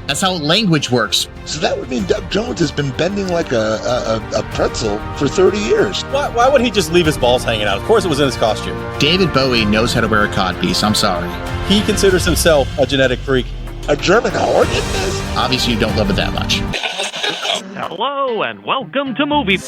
That's how language works. So that would mean Doug Jones has been bending like a pretzel for 30 years. Why would he just leave his balls hanging out? Of course it was in his costume. David Bowie knows how to wear a codpiece. I'm sorry. He considers himself a genetic freak. A German horn in this? Obviously, you don't love it that much. Hello and welcome to Movie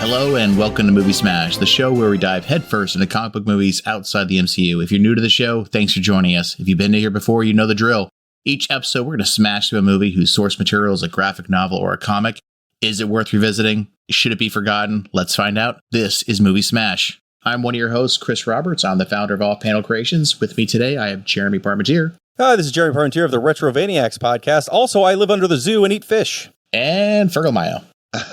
Hello and welcome to Movie Smash, the show where we dive headfirst into comic book movies outside the MCU. If you're new to the show, thanks for joining us. If you've been here before, you know the drill. Each episode, we're going to smash through a movie whose source material is a graphic novel or a comic. Is it worth revisiting? Should it be forgotten? Let's find out. This is Movie Smash. I'm one of your hosts, Chris Roberts. I'm the founder of Off Panel Creations. With me today, I have Jeremy Parmentier. Hi, this is Jeremy Parmentier of the Retrovaniacs podcast. Also, I live under the zoo and eat fish. And Fergel Amayo.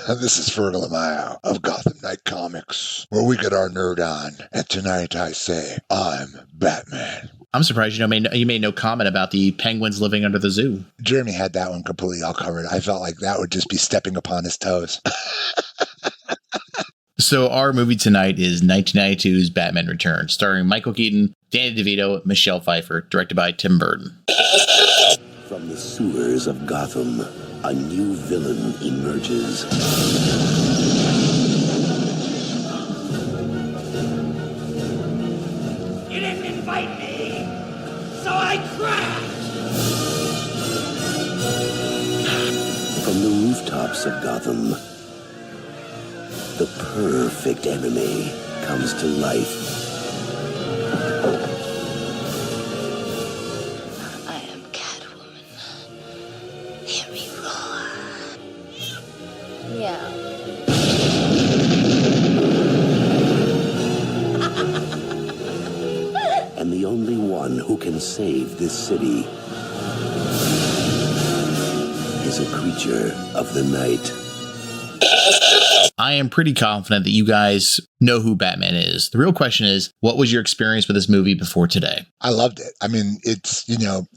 This is Fergel Amayo of Gotham Knight Comics, where we get our nerd on. And tonight I say, I'm Batman. I'm surprised you made no comment about the penguins living under the zoo. Jeremy had that one completely all covered. I felt like that would just be stepping upon his toes. So our movie tonight is 1992's Batman Returns, starring Michael Keaton, Danny DeVito, Michelle Pfeiffer, directed by Tim Burton. From the sewers of Gotham, a new villain emerges. You didn't invite me, so I crashed! From the rooftops of Gotham, the perfect enemy comes to life. I am Catwoman. Hear me roar. Yeah. And the only one who can save this city is a creature of the night. I am pretty confident that you guys know who Batman is. The real question is, what was your experience with this movie before today? I loved it. I mean,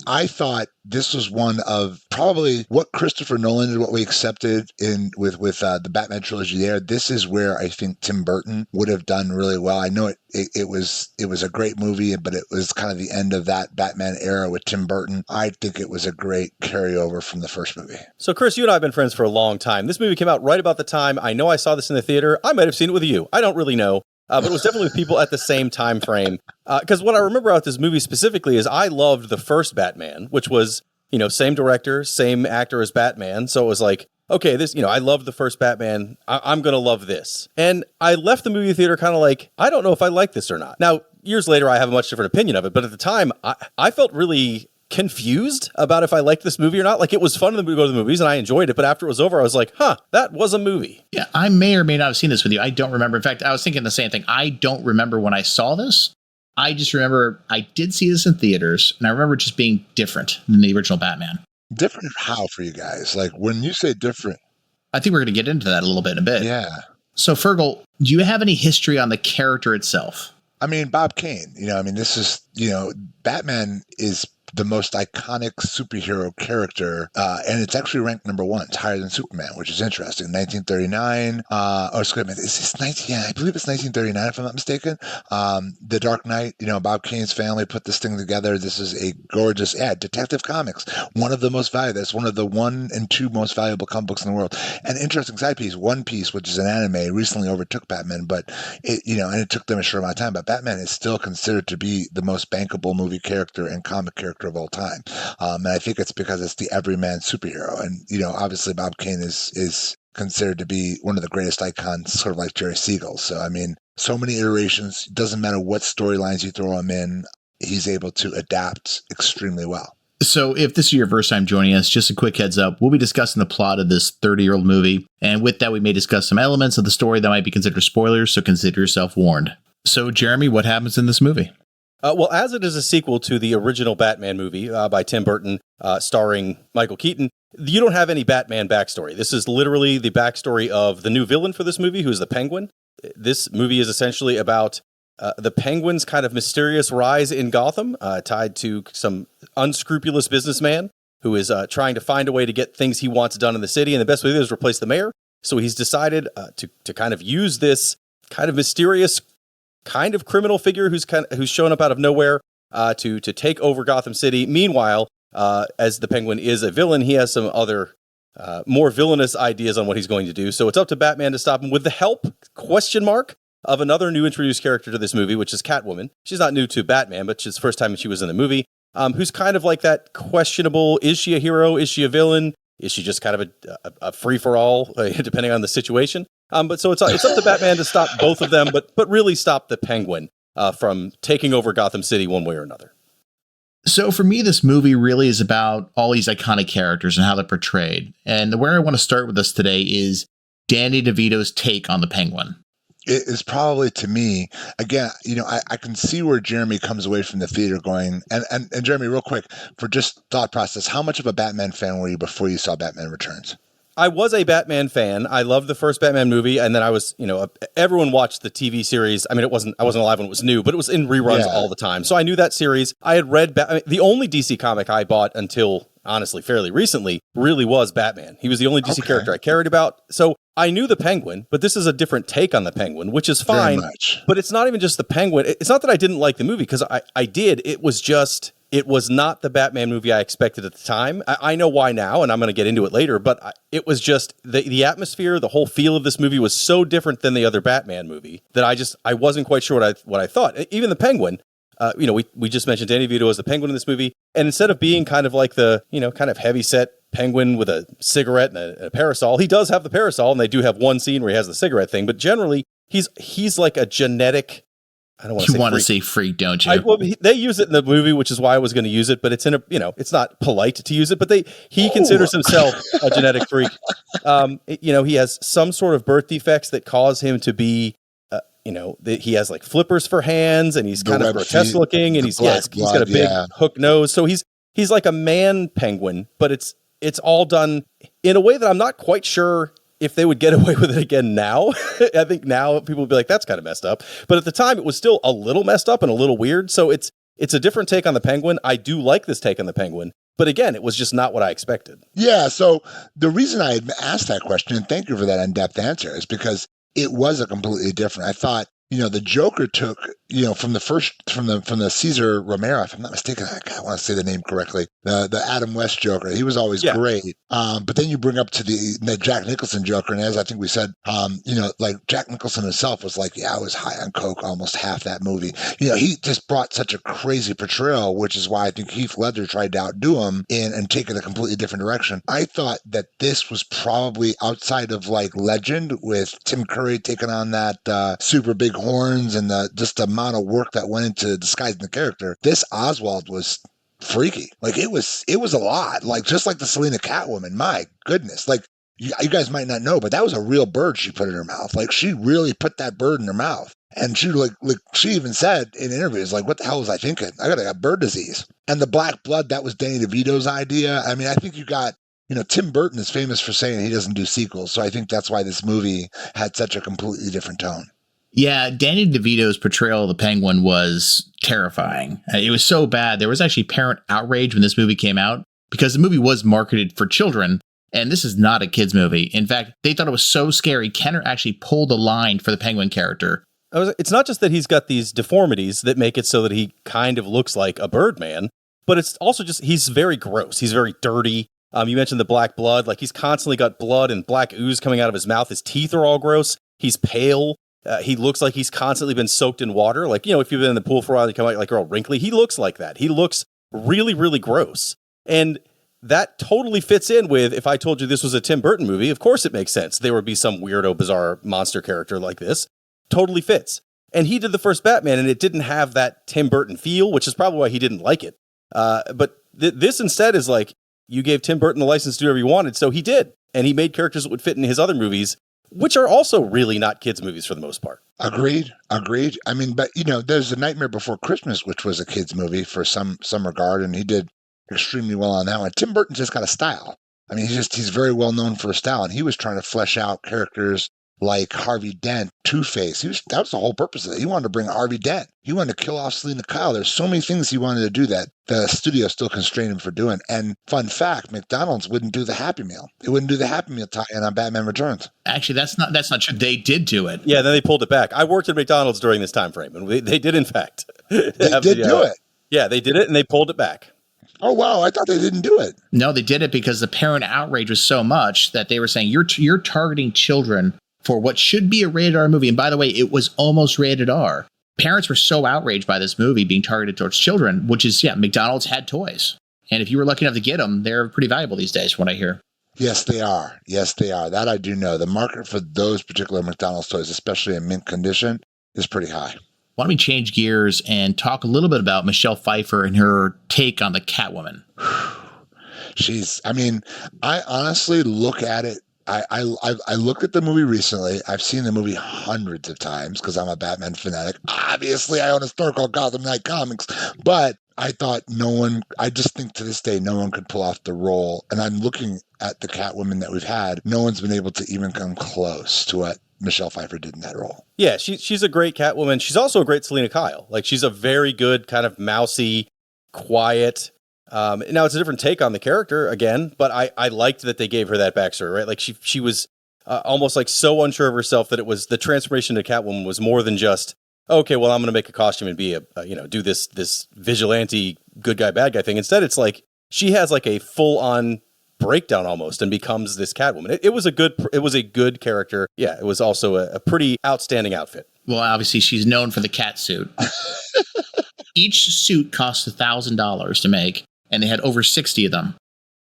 I thought this was one of probably what Christopher Nolan did, what we accepted with the Batman trilogy there. This is where I think Tim Burton would have done really well. I know it was a great movie, but it was kind of the end of that Batman era with Tim Burton. I think it was a great carryover from the first movie. So, Chris, you and I have been friends for a long time. This movie came out right about the time. I know I saw this in the theater. I might have seen it with you. I don't really know. But it was definitely with people at the same time frame. Because what I remember about this movie specifically is I loved the first Batman, which was, same director, same actor as Batman. So it was like, okay, this, I loved the first Batman. I'm going to love this. And I left the movie theater kind of like, I don't know if I like this or not. Now, years later, I have a much different opinion of it. But at the time, I felt really confused about if I liked this movie or not. Like, it was fun to go to the movies and I enjoyed it, but after it was over, I was like, that was a movie. Yeah, I may or may not have seen this with you. I don't remember. In fact, I was thinking the same thing. I don't remember when I saw this. I just remember I did see this in theaters, and I remember it just being different than the original Batman. Different how for you guys? Like, when you say different, I think we're going to get into that a little bit in a bit. Yeah. So, Fergel, do you have any history on the character itself? I mean, Bob Kane, this is, Batman is the most iconic superhero character, and it's actually ranked number one. It's higher than Superman, which is interesting. 1939. Is this 19? Yeah, I believe it's 1939, if I'm not mistaken. The Dark Knight. Bob Kane's family put this thing together. This is a gorgeous Detective Comics. One of the most valuable. That's one of the 1 and 2 most valuable comic books in the world. An interesting side piece. One Piece, which is an anime, recently overtook Batman, but and it took them a short amount of time. But Batman is still considered to be the most bankable movie character and comic character of all time. And I think it's because it's the everyman superhero. And, obviously Bob Kane is considered to be one of the greatest icons, sort of like Jerry Siegel. So, I mean, so many iterations. It doesn't matter what storylines you throw him in, he's able to adapt extremely well. So if this is your first time joining us, just a quick heads up, we'll be discussing the plot of this 30-year-old movie. And with that, we may discuss some elements of the story that might be considered spoilers, so consider yourself warned. So, Jeremy, what happens in this movie? Well, as it is a sequel to the original Batman movie by Tim Burton, starring Michael Keaton, you don't have any Batman backstory. This is literally the backstory of the new villain for this movie, who's the Penguin. This movie is essentially about the Penguin's kind of mysterious rise in Gotham, tied to some unscrupulous businessman who is trying to find a way to get things he wants done in the city. And the best way to do it is replace the mayor. So he's decided to kind of use this kind of mysterious kind of criminal figure who's shown up out of nowhere to take over Gotham City. Meanwhile, as the Penguin is a villain, he has some other more villainous ideas on what he's going to do. So it's up to Batman to stop him with the help, ? Of another new introduced character to this movie, which is Catwoman. She's not new to Batman, but it's the first time she was in the movie. Who's kind of like that questionable, is she a hero? Is she a villain? Is she just kind of a free-for-all, depending on the situation? But so it's up to Batman to stop both of them, but really stop the Penguin from taking over Gotham City one way or another. So for me, this movie really is about all these iconic characters and how they're portrayed. And where I want to start with this today is Danny DeVito's take on the Penguin. It is probably, to me, again, I can see where Jeremy comes away from the theater going, and Jeremy, real quick, for just thought process, how much of a Batman fan were you before you saw Batman Returns? I was a Batman fan. I loved the first Batman movie, and then I was, everyone watched the TV series. I mean, I wasn't alive when it was new, but it was in reruns all the time. So I knew that series. I had read the only DC comic I bought until, honestly, fairly recently, really was Batman. He was the only DC character I cared about. So I knew the Penguin, but this is a different take on the Penguin, which is fine. But it's not even just the Penguin. It's not that I didn't like the movie, because I did. It was not the Batman movie I expected at the time. I know why now, and I'm going to get into it later, but it was just the atmosphere, the whole feel of this movie was so different than the other Batman movie that I wasn't quite sure what I thought. Even the Penguin, we just mentioned Danny DeVito as the Penguin in this movie, and instead of being kind of like the, kind of heavy-set Penguin with a cigarette and a parasol, he does have the parasol, and they do have one scene where he has the cigarette thing, but generally, he's like a genetic... I don't want to say want freak. to say freak, don't you? They use it in the movie, which is why I was going to use it, but it's in a, it's not polite to use it, but he considers himself a genetic freak. He has some sort of birth defects that cause him to be, he has like flippers for hands, and he's kind of grotesque looking, and he's got a big hook nose. So he's like a man penguin, but it's all done in a way that I'm not quite sure if they would get away with it again now. I think now people would be like, that's kind of messed up. But at the time, it was still a little messed up and a little weird. So it's a different take on the Penguin. I do like this take on the Penguin. But again, it was just not what I expected. Yeah, so the reason I had asked that question, and thank you for that in-depth answer, is because it was a completely different. I thought, the Joker took, from the Cesar Romero, if I'm not mistaken, I want to say the name correctly, the Adam West Joker. He was always great. But then you bring up to the Jack Nicholson Joker, and as I think we said, like Jack Nicholson himself was like, I was high on coke almost half that movie. He just brought such a crazy portrayal, which is why I think Heath Ledger tried to outdo him and take it a completely different direction. I thought that this was probably outside of like Legend, with Tim Curry taking on that super big horns and just the amount of work that went into disguising the character. This Oswald was freaky. Like it was a lot. Like just like the Selena Catwoman. My goodness. Like you guys might not know, but that was a real bird she put in her mouth. Like she really put that bird in her mouth. And she she even said in interviews, like, what the hell was I thinking? I got bird disease. And the black blood, that was Danny DeVito's idea. I mean, I think you got, Tim Burton is famous for saying he doesn't do sequels. So I think that's why this movie had such a completely different tone. Yeah, Danny DeVito's portrayal of the Penguin was terrifying. It was so bad. There was actually parent outrage when this movie came out because the movie was marketed for children, and this is not a kid's movie. In fact, they thought it was so scary, Kenner actually pulled a line for the Penguin character. It's not just that he's got these deformities that make it so that he kind of looks like a Birdman, but it's also just he's very gross. He's very dirty. You mentioned the black blood. Like he's constantly got blood and black ooze coming out of his mouth. His teeth are all gross. He's pale. He looks like he's constantly been soaked in water. Like, if you've been in the pool for a while, you come out like you're all wrinkly. He looks like that. He looks really, really gross. And that totally fits in with, if I told you this was a Tim Burton movie, of course it makes sense. There would be some weirdo, bizarre monster character like this. Totally fits. And he did the first Batman, and it didn't have that Tim Burton feel, which is probably why he didn't like it. But this instead is like, you gave Tim Burton the license to do whatever he wanted, so he did. And he made characters that would fit in his other movies, which are also really not kids' movies for the most part. Agreed. I mean, but, there's A Nightmare Before Christmas, which was a kids' movie for some regard, and he did extremely well on that one. Tim Burton's just got a style. I mean, he's very well known for a style, and he was trying to flesh out characters like Harvey Dent, Two-Face. That was the whole purpose of it. He wanted to bring Harvey Dent. He wanted to kill off Selena Kyle. There's so many things he wanted to do that the studio still constrained him for doing. And fun fact, McDonald's wouldn't do the Happy Meal. They wouldn't do the Happy Meal tie-in on Batman Returns. Actually, that's not true. They did do it. Yeah, then they pulled it back. I worked at McDonald's during this time frame, and they did, in fact. They did do it. Yeah, they did it, and they pulled it back. Oh, wow. I thought they didn't do it. No, they did it because the parent outrage was so much that they were saying, you're targeting children for what should be a rated R movie. And by the way, it was almost rated R. Parents were so outraged by this movie being targeted towards children, which is, McDonald's had toys. And if you were lucky enough to get them, they're pretty valuable these days, from what I hear. Yes, they are. Yes, they are. That I do know. The market for those particular McDonald's toys, especially in mint condition, is pretty high. Why don't we change gears and talk a little bit about Michelle Pfeiffer and her take on the Catwoman? I honestly look at it. I looked at the movie recently. I've seen the movie hundreds of times because I'm a Batman fanatic. Obviously, I own a store called Gotham Knight Comics, but I thought I just think to this day, no one could pull off the role. And I'm looking at the Catwoman that we've had. No one's been able to even come close to what Michelle Pfeiffer did in that role. Yeah, she's a great Catwoman. She's also a great Selena Kyle. Like, she's a very good kind of mousy, quiet. Now it's a different take on the character again, but I liked that they gave her that backstory, right? Like she was almost like so unsure of herself that it was the transformation to Catwoman was more than just, okay, well, I'm going to make a costume and be do this vigilante good guy, bad guy thing. Instead, it's like she has like a full on breakdown almost and becomes this Catwoman. It was a good character. Yeah, it was also a pretty outstanding outfit. Well, obviously she's known for the cat suit. Each suit cost $1,000 to make, and they had over 60 of them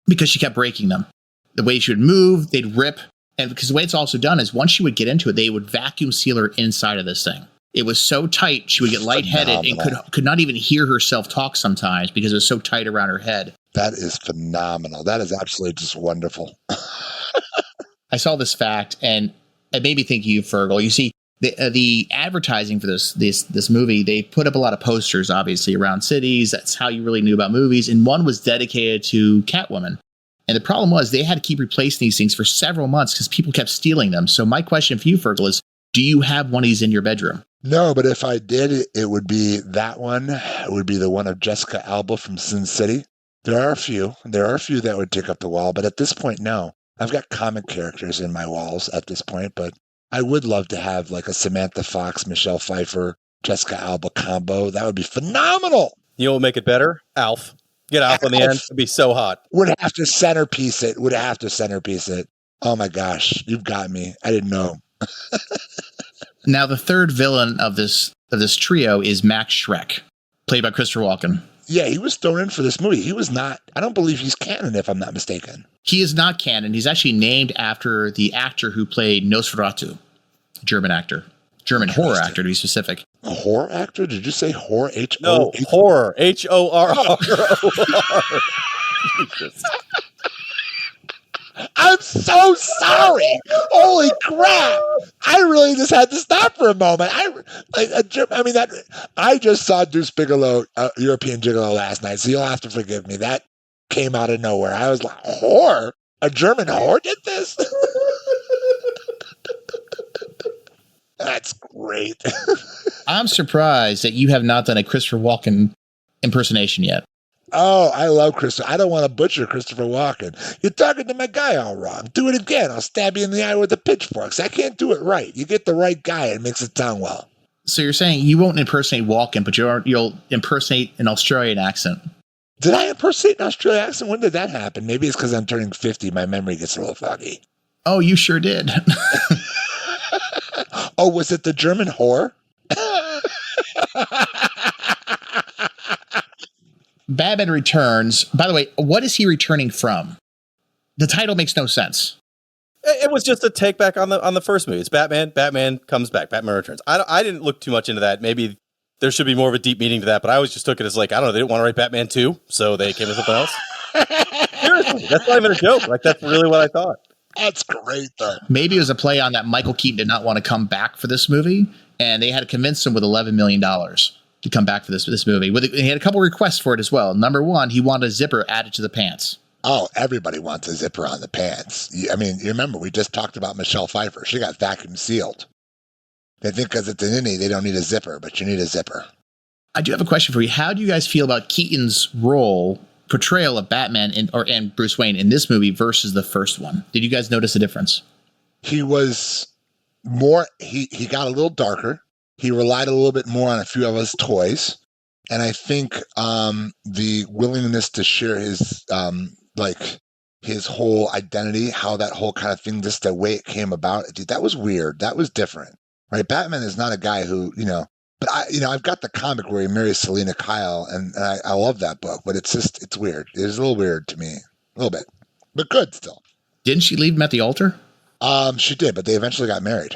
because she kept breaking them. The way she would move, they'd rip. And because the way it's also done is once she would get into it, they would vacuum seal her inside of this thing. It was so tight, she would get lightheaded and could not even hear herself talk sometimes because it was so tight around her head. That is phenomenal. That is absolutely just wonderful. I saw this fact, and it made me think of you, Fergel. You see, the advertising for this movie, they put up a lot of posters, obviously, around cities. That's how you really knew about movies. And one was dedicated to Catwoman. And the problem was they had to keep replacing these things for several months because people kept stealing them. So my question for you, Fergel, is do you have one of these in your bedroom? No, but if I did, it would be that one. It would be the one of Jessica Alba from Sin City. There are a few that would take up the wall, but at this point, no. I've got comic characters in my walls at this point, but I would love to have like a Samantha Fox, Michelle Pfeiffer, Jessica Alba combo. That would be phenomenal. You know what would make it better? Alf. Get Alf on the end. It'd be so hot. Would have to centerpiece it. Oh my gosh, you've got me. I didn't know. Now, the third villain of this trio is Max Schreck, played by Christopher Walken. Yeah, he was thrown in for this movie. He was not, I don't believe he's canon, if I'm not mistaken. He is not canon. He's actually named after the actor who played Nosferatu, German horror actor to be specific. A horror actor? Did you say horror? H-O? No, horror. H-O-R-R-O-R. Jesus. I'm so sorry. Holy crap. I really just had to stop for a moment. I just saw Deuce Bigalow, European Gigolo last night, so you'll have to forgive me. That came out of nowhere. I was like, whore? A German whore did this? That's great. I'm surprised that you have not done a Christopher Walken impersonation yet. Oh, I love Christopher. I don't want to butcher Christopher Walken. You're talking to my guy all wrong. Do it again. I'll stab you in the eye with the pitchforks. I can't do it right. You get the right guy and it makes it sound well. So you're saying you won't impersonate Walken, but you'll impersonate an Australian accent. Did I impersonate an Australian accent? When did that happen? Maybe it's because I'm turning 50. My memory gets a little foggy. Oh, you sure did. Oh, was it the German whore? Batman Returns. By the way, what is he returning from? The title makes no sense. It was just a take back on the first movie. It's Batman. Batman comes back. Batman Returns. I didn't look too much into that. Maybe there should be more of a deep meaning to that, but I always just took it as like, I don't know, they didn't want to write Batman 2, so they came with something else. Seriously, that's not even a joke. Like, that's really what I thought. That's great, though. Maybe it was a play on that Michael Keaton did not want to come back for this movie, and they had to convince him with $11 million to come back for this movie. He had a couple requests for it as well. Number one, he wanted a zipper added to the pants. Oh, everybody wants a zipper on the pants. I mean, you remember, we just talked about Michelle Pfeiffer. She got vacuum sealed. They think because it's an innie, they don't need a zipper, but you need a zipper. I do have a question for you. How do you guys feel about Keaton's portrayal of Batman and Bruce Wayne in this movie versus the first one? Did you guys notice a difference? He was more, he got a little darker. He relied a little bit more on a few of his toys. And I think the willingness to share his, his whole identity, how that whole kind of thing, just the way it came about, dude, that was weird. That was different, right? Batman is not a guy who, but I've got the comic where he marries Selena Kyle, and I love that book, but it's weird. It's a little weird to me, a little bit, but good still. Didn't she leave him at the altar? She did, but they eventually got married.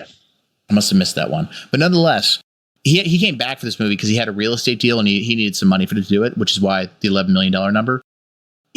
I must have missed that one. But nonetheless, he came back for this movie because he had a real estate deal and he needed some money to do it, which is why the $11 million number.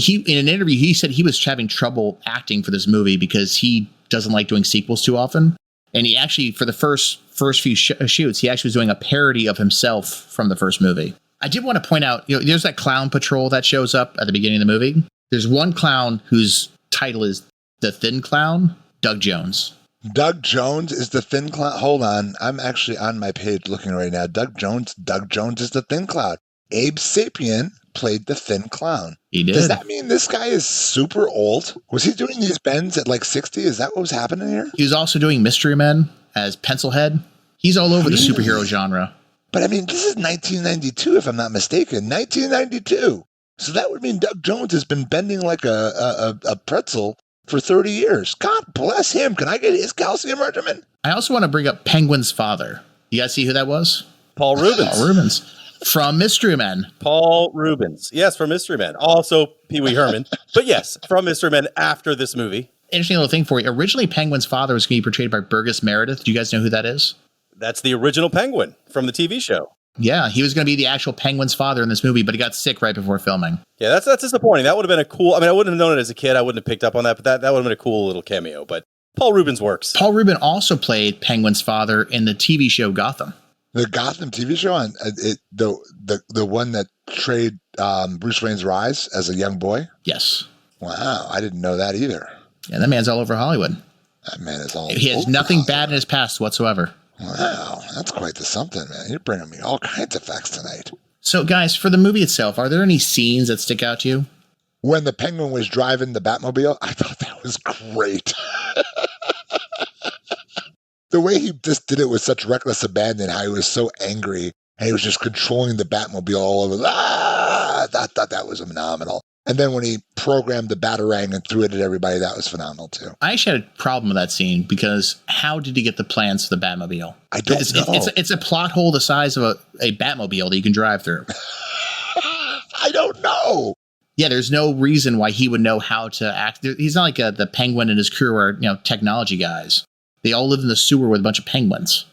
In an interview, he said he was having trouble acting for this movie because he doesn't like doing sequels too often. And he actually, for the first few shoots, he actually was doing a parody of himself from the first movie. I did want to point out, there's that clown patrol that shows up at the beginning of the movie. There's one clown whose title is The Thin Clown, Doug Jones. Doug Jones is the Thin Clown. Hold on. I'm actually on my page looking right now. Doug Jones is the Thin Clown. Abe Sapien played the Thin Clown. He did. Does that mean this guy is super old? Was he doing these bends at like 60? Is that what was happening here? He was also doing Mystery Men as Pencilhead. He's all over the superhero genre. But I mean, this is 1992, if I'm not mistaken. 1992. So that would mean Doug Jones has been bending like a pretzel for 30 years. God bless him. Can I get his calcium regimen? I also want to bring up Penguin's father. You guys see who that was? Paul Rubens. Paul Rubens. From Mystery Men. Paul Rubens. Yes, from Mystery Men. Also Pee Wee Herman. But yes, from Mystery Men after this movie. Interesting little thing for you. Originally, Penguin's father was going to be portrayed by Burgess Meredith. Do you guys know who that is? That's the original Penguin from the TV show. Yeah, he was going to be the actual Penguin's father in this movie, but he got sick right before filming. Yeah, that's disappointing. That would have been a cool... I mean, I wouldn't have known it as a kid. I wouldn't have picked up on that, but that would have been a cool little cameo. But Paul Rubens works. Paul Rubens also played Penguin's father in the TV show Gotham. The Gotham TV show, on the one that portrayed Bruce Wayne's rise as a young boy? Yes. Wow, I didn't know that either. Yeah, that man's all over Hollywood. That man is all He has nothing bad in his past whatsoever. Wow, that's quite the something, man. You're bringing me all kinds of facts tonight. So, guys, for the movie itself, are there any scenes that stick out to you? When the Penguin was driving the Batmobile, I thought that was great. The way he just did it with such reckless abandon, how he was so angry, and he was just controlling the Batmobile all over. I thought that was phenomenal. And then when he programmed the Batarang and threw it at everybody, that was phenomenal too. I actually had a problem with that scene because how did he get the plans for the Batmobile? I don't know. It's a plot hole the size of a Batmobile that you can drive through. I don't know. Yeah, there's no reason why he would know how to act. He's not like the Penguin and his crew are technology guys. They all live in the sewer with a bunch of penguins.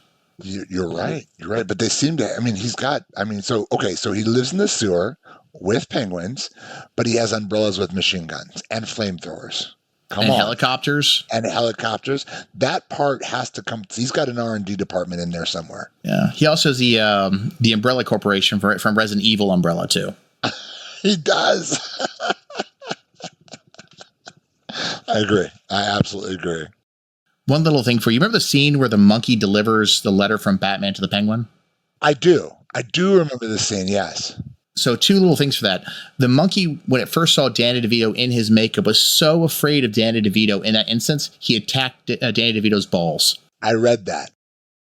You're right. You're right. But they seem to, so he lives in the sewer with penguins, but he has umbrellas with machine guns and flamethrowers. Helicopters. And helicopters. That part has to come. He's got an R&D department in there somewhere. Yeah. He also has the Umbrella Corporation from Resident Evil Umbrella, too. He does. I agree. I absolutely agree. One little thing for you. Remember the scene where the monkey delivers the letter from Batman to the Penguin? I do. I do remember this scene, yes. So two little things for that. The monkey, when it first saw Danny DeVito in his makeup, was so afraid of Danny DeVito in that instance, he attacked Danny DeVito's balls. I read that.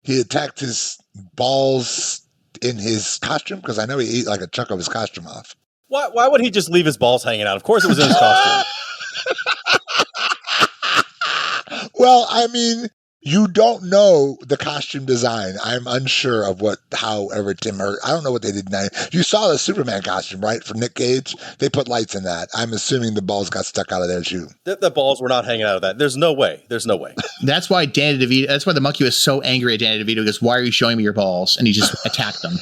He attacked his balls in his costume, because I know he ate like a chunk of his costume off. Why would he just leave his balls hanging out? Of course it was in his costume. Well, I mean, you don't know the costume design. I'm unsure of however Tim Burton, I don't know what they did now. You saw the Superman costume, right, for Nick Cage? They put lights in that. I'm assuming the balls got stuck out of their shoe. The balls were not hanging out of that. There's no way. That's why that's why the monkey was so angry at Danny DeVito. He goes, "Why are you showing me your balls?" And he just attacked them.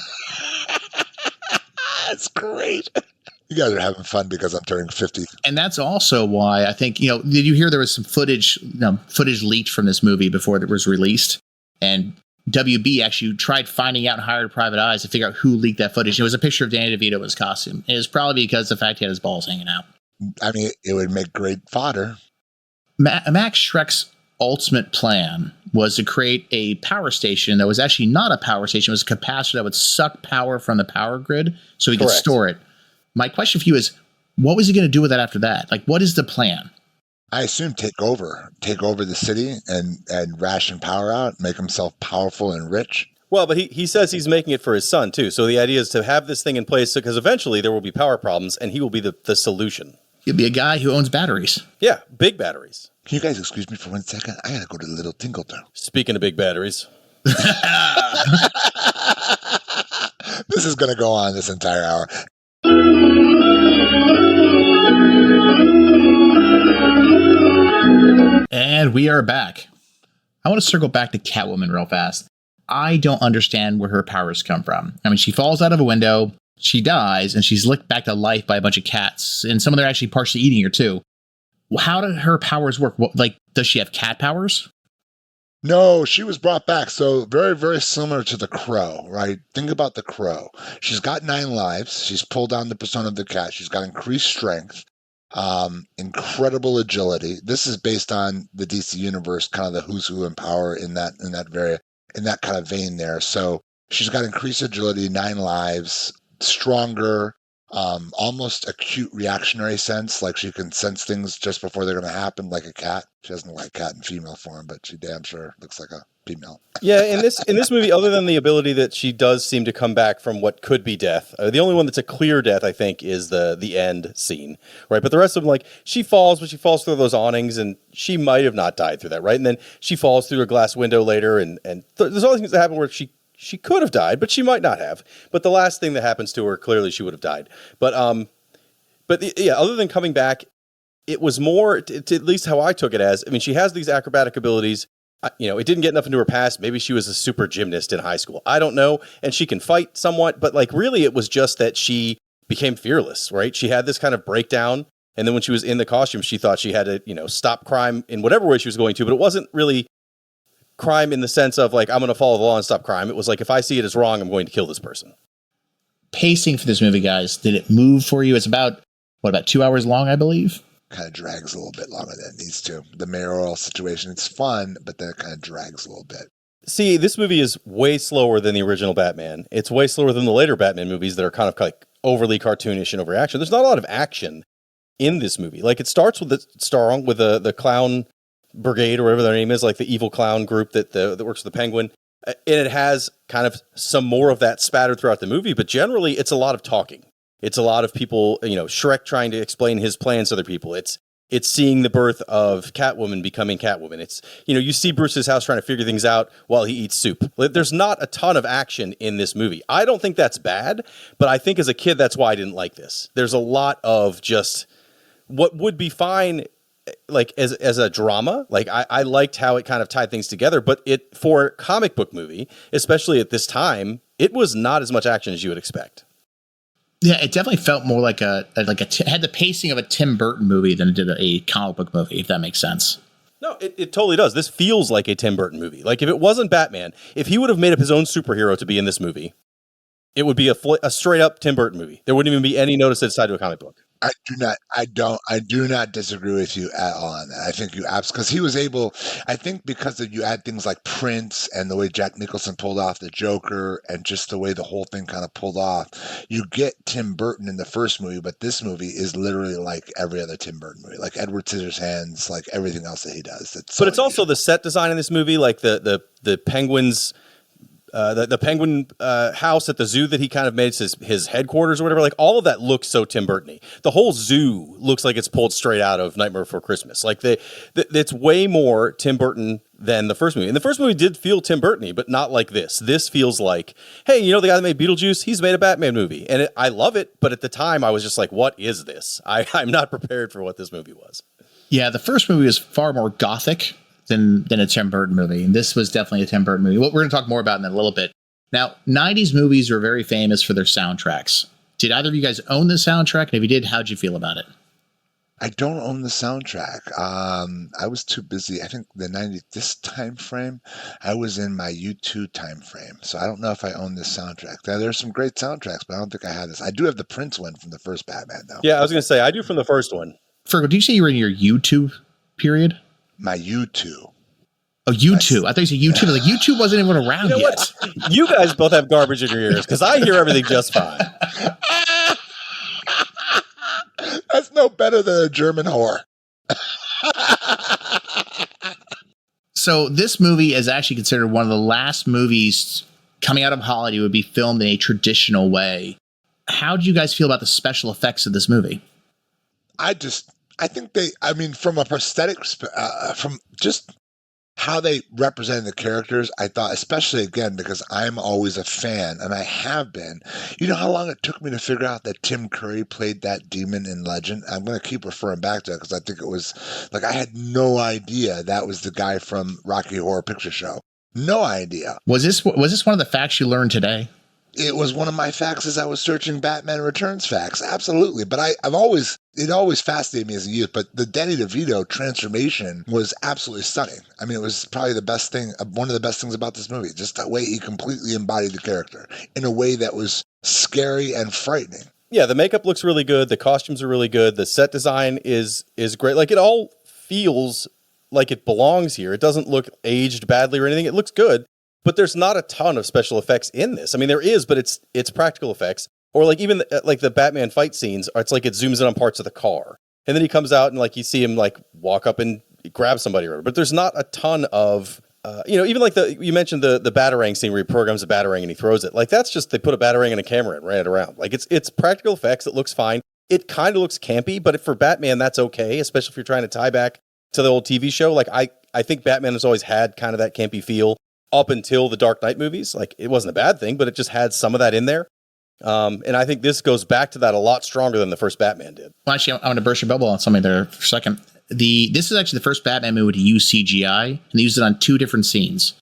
That's great. You guys are having fun because I'm turning 50. And that's also why I think, did you hear there was some footage leaked from this movie before it was released? And WB actually tried finding out and hired private eyes to figure out who leaked that footage. It was a picture of Danny DeVito in his costume. It was probably because of the fact he had his balls hanging out. I mean, it would make great fodder. Max Shrek's ultimate plan was to create a power station that was actually not a power station. It was a capacitor that would suck power from the power grid so he could store it. My question for you is, what was he going to do with that after that? Like, what is the plan? I assume take over the city and ration power out, make himself powerful and rich. Well, but he says he's making it for his son, too. So the idea is to have this thing in place because eventually there will be power problems and he will be the solution. He'll be a guy who owns batteries. Yeah, big batteries. Can you guys excuse me for 1 second? I got to go to the Little Tinkle Town. Speaking of big batteries. This is going to go on this entire hour. And we are back. I want to circle back to Catwoman real fast. I don't understand where her powers come from. I mean, she falls out of a window, she dies, and she's licked back to life by a bunch of cats, and some of them are actually partially eating her too. How did her powers work? What, like, does she have cat powers? No, she was brought back. So very, very similar to the Crow, right? Think about the Crow. She's got 9 lives. She's pulled down the persona of the cat. She's got increased strength, incredible agility. This is based on the DC universe, kind of the who's who in power in that kind of vein there. So she's got increased agility, 9 lives, stronger, almost acute reactionary sense, like she can sense things just before they're going to happen, like a cat. She doesn't look like a cat in female form, but she damn sure looks like a female. Yeah, in this movie, other than the ability that she does seem to come back from what could be death, the only one that's a clear death, I think, is the end scene, right? But the rest of them, like, she falls, but she falls through those awnings, and she might have not died through that, right? And then she falls through a glass window later, and there's all these things that happen where she could have died, but she might not have. But the last thing that happens to her, clearly she would have died. But yeah, other than coming back, it was more, to at least how I took it as, I mean, she has these acrobatic abilities. It didn't get enough into her past. Maybe she was a super gymnast in high school. I don't know. And she can fight somewhat, but like really it was just that she became fearless, right? She had this kind of breakdown. And then when she was in the costume, she thought she had to, stop crime in whatever way she was going to, but it wasn't really crime in the sense of like, I'm going to follow the law and stop crime. It was like, if I see it as wrong, I'm going to kill this person. Pacing for this movie, guys, did it move for you? It's about 2 hours long, I believe? Kind of drags a little bit longer than it needs to. The mayoral situation, it's fun, but then it kind of drags a little bit. See, this movie is way slower than the original Batman. It's way slower than the later Batman movies that are kind of like overly cartoonish and overaction. There's not a lot of action in this movie. Like it starts with the clown brigade or whatever their name is, like the evil clown group that works with the Penguin. And it has kind of some more of that spattered throughout the movie, but generally it's a lot of talking. It's a lot of people, Shrek trying to explain his plans to other people. It's seeing the birth of Catwoman becoming Catwoman. It's, you see Bruce's house trying to figure things out while he eats soup. There's not a ton of action in this movie. I don't think that's bad, but I think as a kid, that's why I didn't like this. There's a lot of just what would be fine, like as a drama. Like I liked how it kind of tied things together, but for a comic book movie, especially at this time, it was not as much action as you would expect. Yeah, it definitely felt more like had the pacing of a Tim Burton movie than it did a comic book movie, if that makes sense. No, it totally does. This feels like a Tim Burton movie. Like if it wasn't Batman, if he would have made up his own superhero to be in this movie, it would be a straight up Tim Burton movie. There wouldn't even be any notice it's tied to a comic book. I do not disagree with you at all on that. I think because he was able, I think because you add things like Prince and the way Jack Nicholson pulled off the Joker and just the way the whole thing kind of pulled off, you get Tim Burton in the first movie, but this movie is literally like every other Tim Burton movie, like Edward Scissorhands, like everything else that he does. But it's also the set design in this movie, like the penguins. The penguin house at the zoo that he kind of made his headquarters or whatever, like all of that looks so Tim Burton-y. The whole zoo looks like it's pulled straight out of Nightmare Before Christmas. Like it's way more Tim Burton than the first movie. And the first movie did feel Tim Burton-y, but not like this. This feels like, hey, the guy that made Beetlejuice, he's made a Batman movie. And I love it, but at the time I was just like, what is this? I'm not prepared for what this movie was. Yeah, the first movie was far more gothic than a Tim Burton movie. And this was definitely a Tim Burton movie. What we're going to talk more about in a little bit. Now, 90s movies were very famous for their soundtracks. Did either of you guys own the soundtrack? And if you did, how'd you feel about it? I don't own the soundtrack. I was too busy. I think this time frame, I was in my U2 time frame. So I don't know if I own this soundtrack. Now, there's some great soundtracks, but I don't think I have this. I do have the Prince one from the first Batman, though. Yeah, I was going to say, I do from the first one. Fergel, did you say you were in your YouTube period? My U2. Oh, U2. I thought you said YouTube. Like, YouTube wasn't even around You know yet. what? You guys both have garbage in your ears because I hear everything just fine. That's no better than a German whore. So this movie is actually considered one of the last movies coming out of Hollywood to be filmed in a traditional way. How do you guys feel about the special effects of this movie? I think from a prosthetic, from just how they represented the characters, I thought, especially again, because I'm always a fan, and I have been. You know how long it took me to figure out that Tim Curry played that demon in Legend? I'm going to keep referring back to it because I think it was, like, I had no idea that was the guy from Rocky Horror Picture Show. No idea. Was this one of the facts you learned today? It was one of my facts as I was searching Batman Returns facts. Absolutely. But it always fascinated me as a youth. But the Danny DeVito transformation was absolutely stunning. I mean, it was probably one of the best things about this movie. Just the way he completely embodied the character in a way that was scary and frightening. Yeah, the makeup looks really good. The costumes are really good. The set design is great. Like, it all feels like it belongs here. It doesn't look aged badly or anything. It looks good. But there's not a ton of special effects in this. I mean, there is, but it's practical effects. Or like even like the Batman fight scenes, it's like it zooms in on parts of the car. And then he comes out and like you see him like walk up and grab somebody or whatever. But there's not a ton of, even like you mentioned the Batarang scene where he programs a Batarang and he throws it. Like that's just, they put a Batarang and a camera and ran it around. Like it's practical effects. It looks fine. It kind of looks campy, but for Batman, that's okay. Especially if you're trying to tie back to the old TV show. Like I think Batman has always had kind of that campy feel. Up until the Dark Knight movies, like it wasn't a bad thing, but it just had some of that in there. And I think this goes back to that a lot stronger than the first Batman did. Well, actually, I want to burst your bubble on something there for a second. This is actually the first Batman movie to use CGI, and they used it on two different scenes.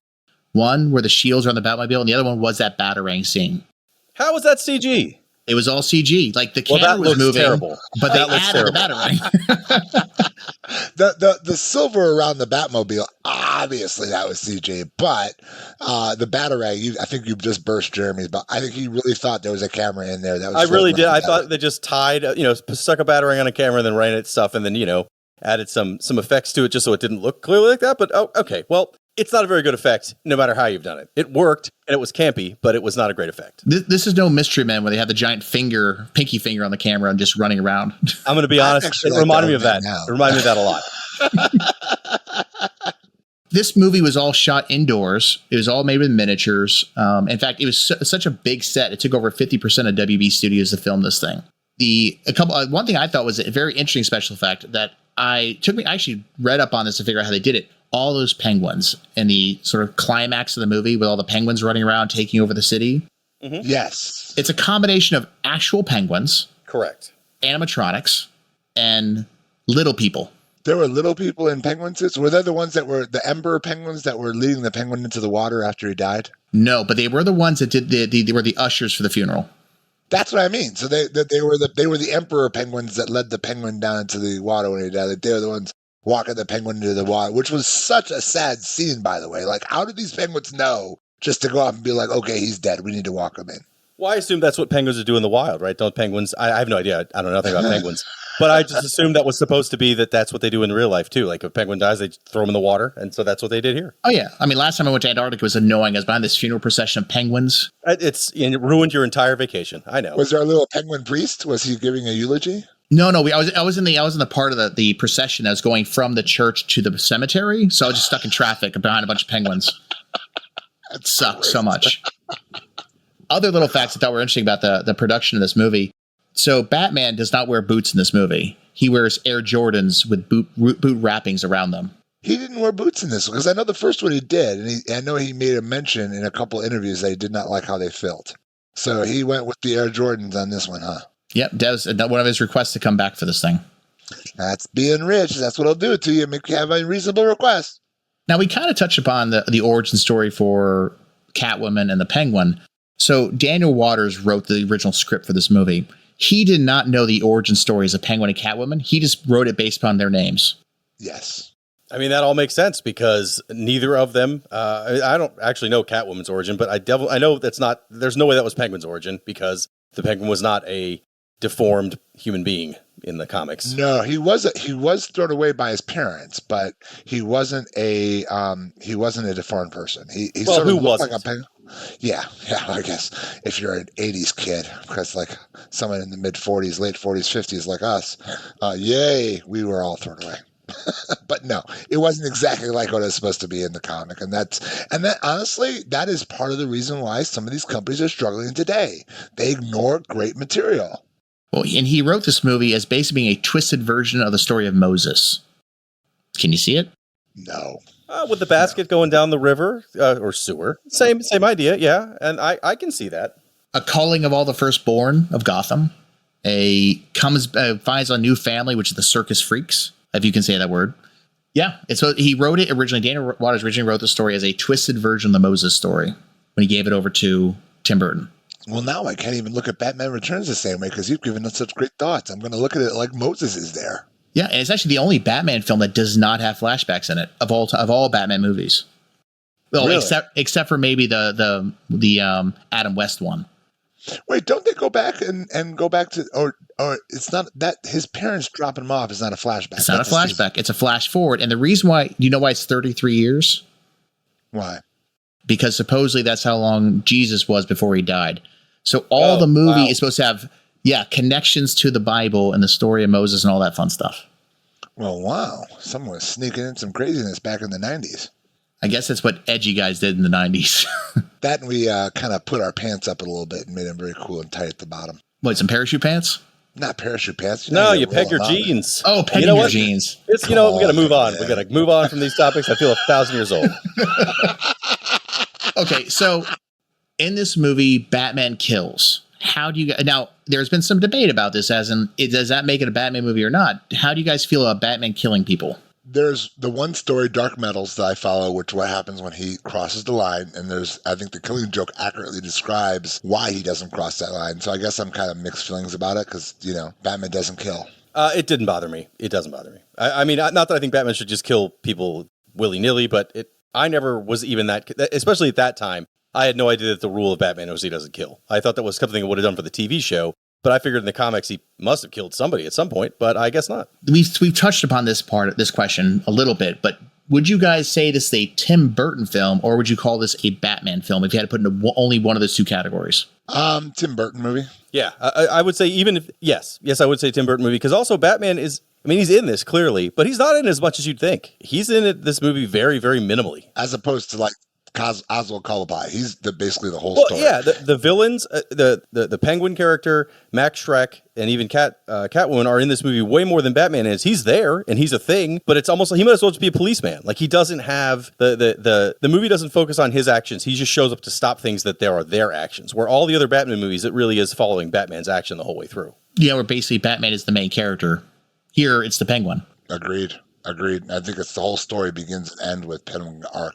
One where the shields are on the Batmobile, and the other one was that Batarang scene. How was that CG? It was all CG. Like the camera was moving, terrible. But they added the Batarang. The silver around the Batmobile, obviously that was CG, but the Batarang, I think you just burst Jeremy's, but I think he really thought there was a camera in there. That was I really did. I thought they just tied, stuck a Batarang on a camera and then ran it stuff and then, added some effects to it just so it didn't look clearly like that. But, okay, well, it's not a very good effect no matter how you've done it. It worked and it was campy, but it was not a great effect. This is no Mystery Men where they have the giant pinky finger on the camera and just running around. I'm going to be honest. It reminded me of that. It reminded me of that a lot. This movie was all shot indoors. It was all made with miniatures. In fact, it was such a big set. It took over 50% of WB Studios to film this thing. One thing I thought was a very interesting special effect that I actually read up on this to figure out how they did it. All those penguins in the sort of climax of the movie with all the penguins running around taking over the city. Mm-hmm. Yes. It's a combination of actual penguins. Correct. Animatronics and little people. There were little people in penguin suits. Were they the ones that were the Emperor penguins that were leading the penguin into the water after he died? No, but they were the ones that did they were the ushers for the funeral. That's what I mean. So they were the Emperor penguins that led the penguin down into the water when he died. They were the ones walking the penguin into the water, which was such a sad scene, by the way. Like, how did these penguins know just to go up and be like, okay, he's dead, we need to walk him in? Well, I assume that's what penguins are doing in the wild, right? Don't penguins? I have no idea. I don't know nothing about penguins. But I just assumed that was supposed to be that's what they do in real life, too. Like, if a penguin dies, they throw him in the water. And so that's what they did here. Oh, yeah. I mean, last time I went to Antarctica, it was annoying. I was behind this funeral procession of penguins. It ruined your entire vacation. I know. Was there a little penguin priest? Was he giving a eulogy? No. I was in the part of the procession that was going from the church to the cemetery. So I was just stuck in traffic behind a bunch of penguins. It sucked so much. Other little facts I thought were interesting about the production of this movie. So Batman does not wear boots in this movie. He wears Air Jordans with boot wrappings around them. He didn't wear boots in this one because I know the first one he did, and I know he made a mention in a couple interviews that he did not like how they felt. So he went with the Air Jordans on this one, huh? Yep, that was one of his requests to come back for this thing. That's being rich. That's what I'll do to you. Make you have a reasonable request. Now, we kind of touched upon the origin story for Catwoman and the Penguin. So Daniel Waters wrote the original script for this movie. he did not know the origin stories of Penguin and Catwoman. He just wrote it based upon their names. Yes. I mean, that all makes sense because neither of them, I don't actually know Catwoman's origin, but I know there's no way that was Penguin's origin because the Penguin was not a deformed human being in the comics. No, he was thrown away by his parents, but he wasn't a deformed person. He sort of looked like a penguin. Yeah, I guess if you're an 80s kid, because like someone in the mid 40s, late 40s, 50s like us, yay, we were all thrown away. But no, it wasn't exactly like what it was supposed to be in the comic. And that honestly, that is part of the reason why some of these companies are struggling today. They ignore great material. Well, and he wrote this movie as basically being a twisted version of the story of Moses. Can you see it? No. With the basket going down the river or sewer. Same idea, yeah. And I can see that. A culling of all the firstborn of Gotham. Finds a new family, which is the Circus Freaks, if you can say that word. Yeah, and so he wrote it originally. Daniel Waters originally wrote the story as a twisted version of the Moses story when he gave it over to Tim Burton. Well, now I can't even look at Batman Returns the same way because you've given us such great thoughts. I'm going to look at it like Moses is there. Yeah, and it's actually the only Batman film that does not have flashbacks in it of all Batman movies. Well, really? except for maybe the Adam West one. Wait, don't they go back and go back to or it's not that his parents dropping him off is not a flashback. It's not a flashback. It's a flash forward. And the reason why, you know why it's 33 years? Why? Because supposedly that's how long Jesus was before he died. So all the movie is supposed to have connections to the Bible and the story of Moses and all that fun stuff. Well, wow. Someone was sneaking in some craziness back in the 90s. I guess that's what edgy guys did in the 90s. That and we kind of put our pants up a little bit and made them very cool and tight at the bottom. What, some parachute pants? Not parachute pants. No, you peg your jeans. Oh, pegging your jeans. It's, we got to move on. We got to move on from these topics. I feel 1,000 years old. Okay, so in this movie, Batman kills. How do you guys... Now, there's been some debate about this, as in, does that make it a Batman movie or not? How do you guys feel about Batman killing people? There's the one story, Dark Metals, that I follow, which what happens when he crosses the line. And I think the Killing Joke accurately describes why he doesn't cross that line. So I guess I'm kind of mixed feelings about it because, Batman doesn't kill. It didn't bother me. It doesn't bother me. I mean, not that I think Batman should just kill people willy-nilly, but I never was even that, especially at that time. I had no idea that the rule of Batman was he doesn't kill. I thought that was something he would have done for the TV show, but I figured in the comics he must have killed somebody at some point, but I guess not. We've touched upon this question a little bit, but would you guys say this is a Tim Burton film, or would you call this a Batman film if you had to put into only one of those two categories? Tim Burton movie. Yeah, I would say yes, I would say Tim Burton movie, because also Batman is, he's in this clearly, but he's not in as much as you'd think. He's in this movie very, very minimally. As opposed to like Oswald Cobblepot. He's basically the whole story. Yeah, the villains, the Penguin character, Max Schreck, and even Catwoman are in this movie way more than Batman is. He's there and he's a thing, but it's almost like he might as well just be a policeman. Like he doesn't have the movie doesn't focus on his actions. He just shows up to stop things that are their actions. Where all the other Batman movies, it really is following Batman's action the whole way through. Yeah, where basically Batman is the main character. Here, it's the Penguin. Agreed. I think it's the whole story begins and ends with Penguin arc.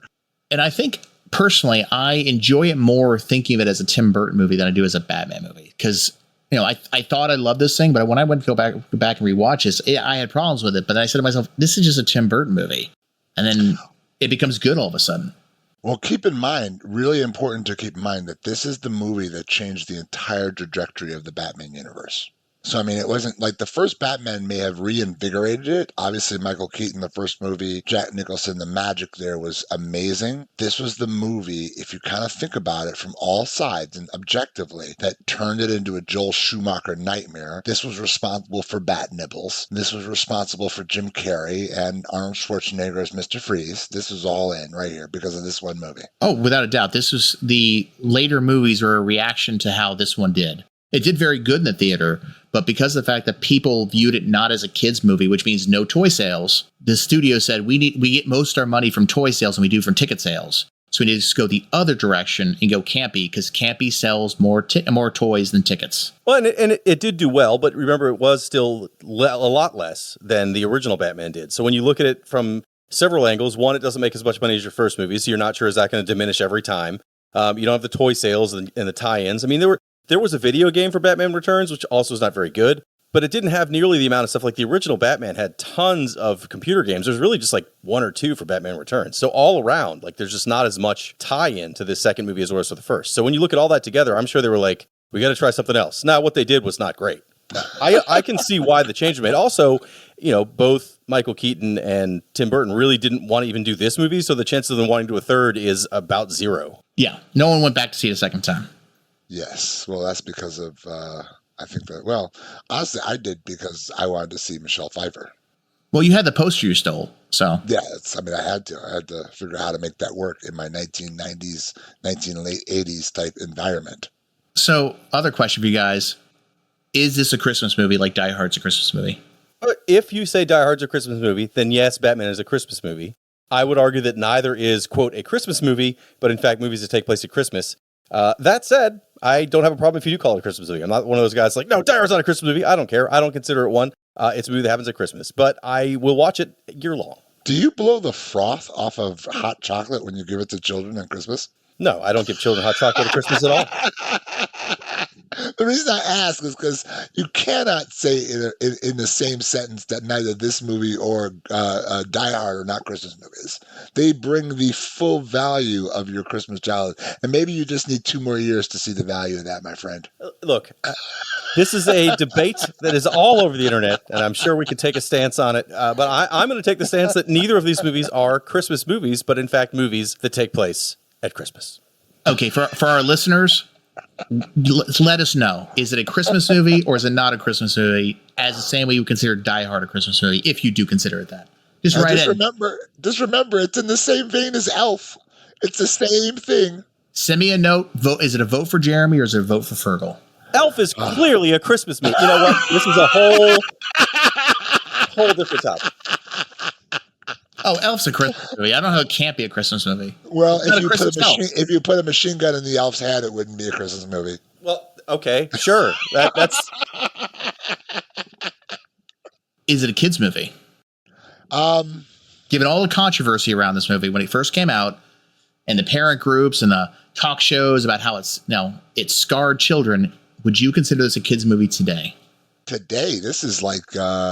And I think, personally, I enjoy it more thinking of it as a Tim Burton movie than I do as a Batman movie. Because, I thought I loved this thing, but when I went to go back and rewatch this, I had problems with it. But then I said to myself, this is just a Tim Burton movie. And then it becomes good all of a sudden. Well, keep in mind, really important to keep in mind that this is the movie that changed the entire trajectory of the Batman universe. So, it wasn't like the first Batman may have reinvigorated it. Obviously, Michael Keaton, the first movie, Jack Nicholson, the magic there was amazing. This was the movie, if you kind of think about it from all sides and objectively, that turned it into a Joel Schumacher nightmare. This was responsible for Bat Nibbles. This was responsible for Jim Carrey and Arnold Schwarzenegger as Mr. Freeze. This was all in right here because of this one movie. Oh, without a doubt. This was the later movies were a reaction to how this one did. It did very good in the theater, but because of the fact that people viewed it not as a kids movie, which means no toy sales, the studio said we get most of our money from toy sales than we do from ticket sales. So we need to just go the other direction and go campy, because campy sells more toys than tickets. Well, and it did do well, but remember, it was still a lot less than the original Batman did. So when you look at it from several angles, one, it doesn't make as much money as your first movie, so you're not sure is that going to diminish every time. You don't have the toy sales and the tie-ins. There was a video game for Batman Returns, which also is not very good, but it didn't have nearly the amount of stuff like the original Batman had tons of computer games. There's really just like 1 or 2 for Batman Returns. So all around, like there's just not as much tie-in to this second movie as there was for the first. So when you look at all that together, I'm sure they were like, we got to try something else. Now, what they did was not great. I can see why the change was made. Also, both Michael Keaton and Tim Burton really didn't want to even do this movie, so the chances of them wanting to do a third is about 0. Yeah, no one went back to see it a second time. Yes, well, that's because of I think that. Well, honestly, I did because I wanted to see Michelle Pfeiffer. Well, you had the poster you stole, so yeah. I had to figure out how to make that work in my 1990s, late 80s type environment. So, other question for you guys. Is this a Christmas movie like Die Hard's a Christmas movie? If you say Die Hard's a Christmas movie, then yes, Batman is a Christmas movie. I would argue that neither is, quote, a Christmas movie, but in fact, movies that take place at Christmas. That said, I don't have a problem if you do call it a Christmas movie. I'm not one of those guys like, no, Die Hard's not a Christmas movie. I don't care. I don't consider it one. It's a movie that happens at Christmas, but I will watch it year long. Do you blow the froth off of hot chocolate when you give it to children on Christmas? No, I don't give children hot chocolate at Christmas at all. The reason I ask is because you cannot say in the same sentence that neither this movie or Die Hard are not Christmas movies. They bring the full value of your Christmas childhood. And maybe you just need 2 more years to see the value of that, my friend. Look, this is a debate that is all over the internet, and I'm sure we can take a stance on it. But I'm going to take the stance that neither of these movies are Christmas movies, but in fact movies that take place at Christmas. Okay, for our listeners, let us know. Is it a Christmas movie or is it not a Christmas movie? As the same way you consider Die Hard a Christmas movie, if you do consider it that. Just remember, it's in the same vein as Elf. It's the same thing. Send me a note. Vote. Is it a vote for Jeremy or is it a vote for Fergel? Elf is clearly a Christmas movie. You know what? This is a whole different topic. Oh, Elf's a Christmas movie. I don't know how it can't be a Christmas movie. Well, if you put a machine gun in the elf's head, it wouldn't be a Christmas movie. Well, okay, sure. That's. Is it a kids' movie? Given all the controversy around this movie when it first came out, and the parent groups and the talk shows about how it scarred children, would you consider this a kids' movie today? Today, this is like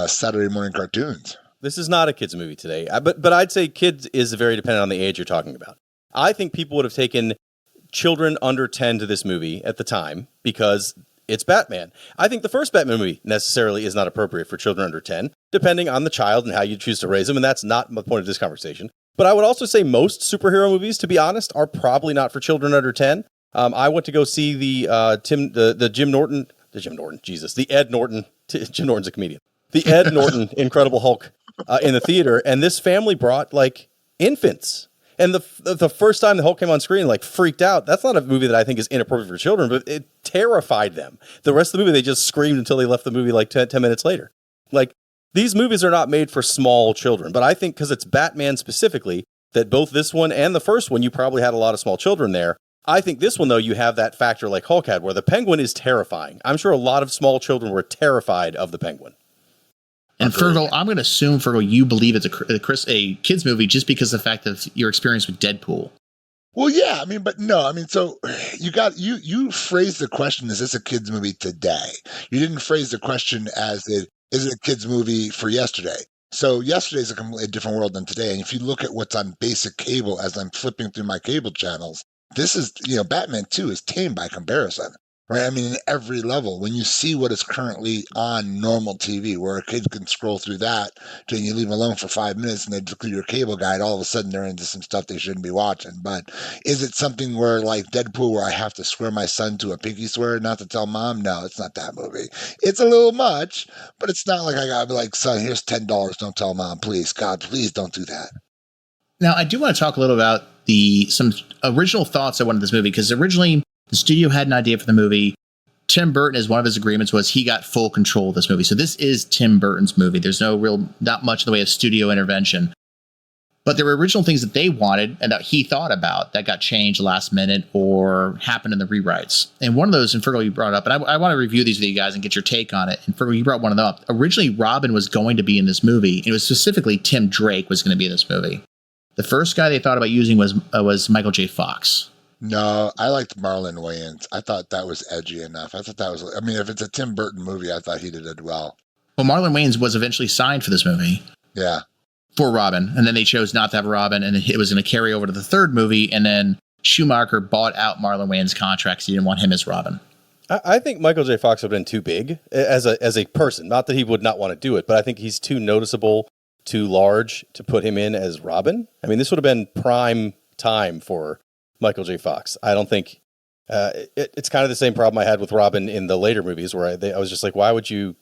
Saturday morning cartoons. This is not a kids movie today, but I'd say kids is very dependent on the age you're talking about. I think people would have taken children under 10 to this movie at the time because it's Batman. I think the first Batman movie necessarily is not appropriate for children under 10, depending on the child and how you choose to raise them, and that's not the point of this conversation. But I would also say most superhero movies, to be honest, are probably not for children under 10. I went to go see the Ed Norton, Jim Norton's a comedian, the Ed Norton Incredible Hulk in the theater, and this family brought like infants. And the first time the Hulk came on screen, like freaked out. That's not a movie that I think is inappropriate for children, but it terrified them. The rest of the movie, they just screamed until they left the movie like 10 minutes later. Like, these movies are not made for small children, but I think because it's Batman specifically, that both this one and the first one, you probably had a lot of small children there. I think this one, though, you have that factor like Hulk had, where the Penguin is terrifying. I'm sure a lot of small children were terrified of the Penguin. And Fergel, I'm going to assume, Fergel, you believe it's a kids movie just because of the fact of your experience with Deadpool. Well, yeah, I mean, but no, I mean, so you phrased the question, is this a kids movie today? You didn't phrase the question as is it a kids movie for yesterday? So yesterday is a completely different world than today. And if you look at what's on basic cable as I'm flipping through my cable channels, this is, Batman 2 is tame by comparison. Right, I mean, in every level, when you see what is currently on normal TV, where a kid can scroll through that, till you leave them alone for 5 minutes and they look through your cable guide, all of a sudden they're into some stuff they shouldn't be watching. But is it something where, like Deadpool, where I have to swear my son to a pinky swear not to tell mom? No, it's not that movie. It's a little much, but it's not like I gotta be like, son, here's $10, don't tell mom, please. God, please don't do that. Now, I do want to talk a little about some original thoughts I wanted this movie, because originally the studio had an idea for the movie. Tim Burton, as one of his agreements, was he got full control of this movie. So this is Tim Burton's movie. There's not much in the way of studio intervention. But there were original things that they wanted and that he thought about that got changed last minute or happened in the rewrites. And one of those, and Fergel, you brought up, and I want to review these with you guys and get your take on it. And Fergel, you brought one of them up. Originally, Robin was going to be in this movie. And it was specifically Tim Drake was going to be in this movie. The first guy they thought about using was Michael J. Fox. No, I liked Marlon Wayans. I thought that was edgy enough. I thought that was, I mean, if it's a Tim Burton movie, I thought he did it well. Well, Marlon Wayans was eventually signed for this movie. Yeah. For Robin. And then they chose not to have Robin, and it was going to carry over to the third movie. And then Schumacher bought out Marlon Wayans' contracts. He didn't want him as Robin. I think Michael J. Fox would have been too big as a person. Not that he would not want to do it, but I think he's too noticeable, too large to put him in as Robin. I mean, this would have been prime time for Michael J. Fox. I don't think it's kind of the same problem I had with Robin in the later movies where I was just like, why would you?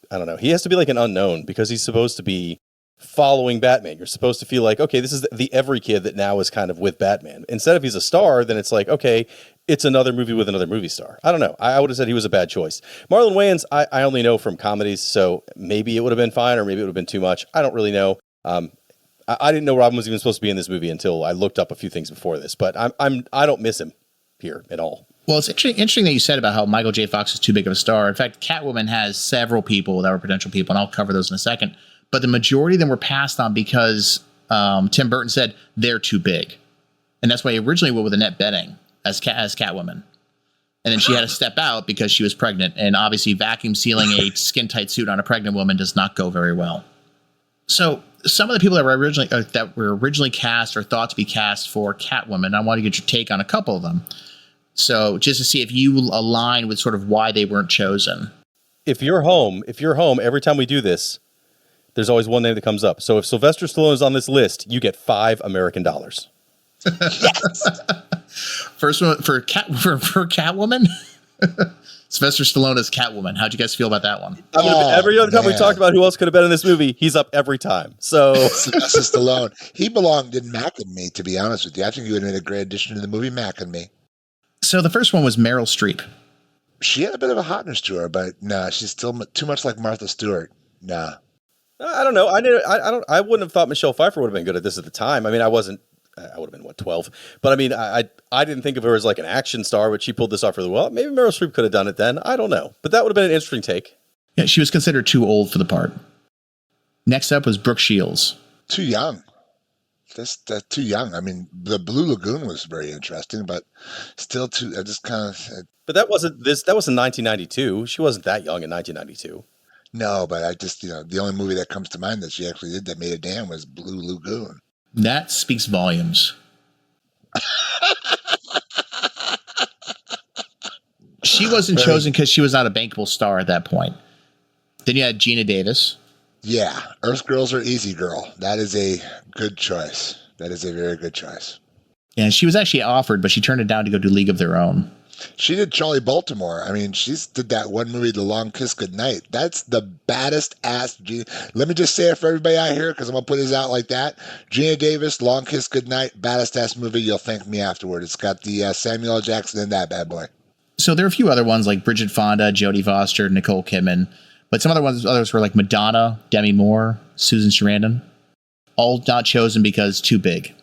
I don't know. He has to be like an unknown because he's supposed to be following Batman. You're supposed to feel like, okay, this is the every kid that now is kind of with Batman. Instead of he's a star, then it's like, okay, it's another movie with another movie star. I don't know. I would have said he was a bad choice. Marlon Wayans, I only know from comedies, so maybe it would have been fine or maybe it would have been too much. I don't really know. I didn't know Robin was even supposed to be in this movie until I looked up a few things before this, but I don't miss him here at all. Well, it's interesting that you said about how Michael J. Fox is too big of a star. In fact, Catwoman has several people that were potential people, and I'll cover those in a second. But the majority of them were passed on because Tim Burton said they're too big. And that's why he originally went with Annette Bening as Catwoman. And then she had to step out because she was pregnant. And obviously vacuum sealing a skin-tight suit on a pregnant woman does not go very well. So some of the people that were originally cast or thought to be cast for Catwoman, I want to get your take on a couple of them. So just to see if you align with sort of why they weren't chosen. If you're home, every time we do this, there's always one name that comes up. So if Sylvester Stallone is on this list, you get $5 American. Yes. First one for Catwoman. Sylvester Stallone as Catwoman. How'd you guys feel about that one? Every other time we talked about who else could have been in this movie, he's up every time. So Sylvester Stallone, he belonged in Mac and Me. To be honest with you, I think he would have made a great addition to the movie Mac and Me. So the first one was Meryl Streep. She had a bit of a hotness to her, but nah, she's still too much like Martha Stewart. Nah. I don't know. I wouldn't have thought Michelle Pfeiffer would have been good at this at the time. I mean, I would have been 12, but I mean, I didn't think of her as like an action star, but she pulled this off really well. Maybe Meryl Streep could have done it then. I don't know, but that would have been an interesting take. Yeah, she was considered too old for the part. Next up was Brooke Shields. Too young. That's too young. I mean, the Blue Lagoon was very interesting, but still too. I just kind of. But that wasn't this. That was in 1992. She wasn't that young in 1992. No, but I just the only movie that comes to mind that she actually did that made a damn was Blue Lagoon. That speaks volumes. She wasn't chosen because she was not a bankable star at that point. Then you had Gina Davis. Yeah, Earth Girls Are Easy Girl. That is a good choice. That is a very good choice. Yeah, she was actually offered, but she turned it down to go to League of Their Own. She did Charlie Baltimore. I mean, she did that one movie, The Long Kiss Goodnight. That's the baddest ass. Let me just say it for everybody out here because I'm going to put this out like that. Gina Davis, Long Kiss Goodnight, baddest ass movie. You'll thank me afterward. It's got the Samuel L. Jackson in that bad boy. So there are a few other ones like Bridget Fonda, Jodie Foster, Nicole Kidman. But some others were like Madonna, Demi Moore, Susan Sarandon. All not chosen because too big.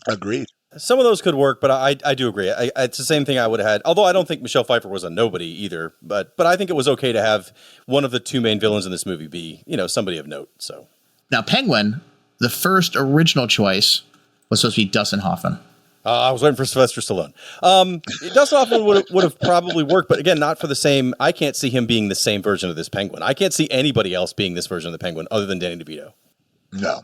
Agreed. Some of those could work, but I do agree. It's the same thing I would have had. Although I don't think Michelle Pfeiffer was a nobody either. But I think it was okay to have one of the two main villains in this movie be, somebody of note. So now Penguin, the first original choice was supposed to be Dustin Hoffman. I was waiting for Sylvester Stallone. Dustin Hoffman would have probably worked, but again, not for the same. I can't see him being the same version of this Penguin. I can't see anybody else being this version of the Penguin other than Danny DeVito. No.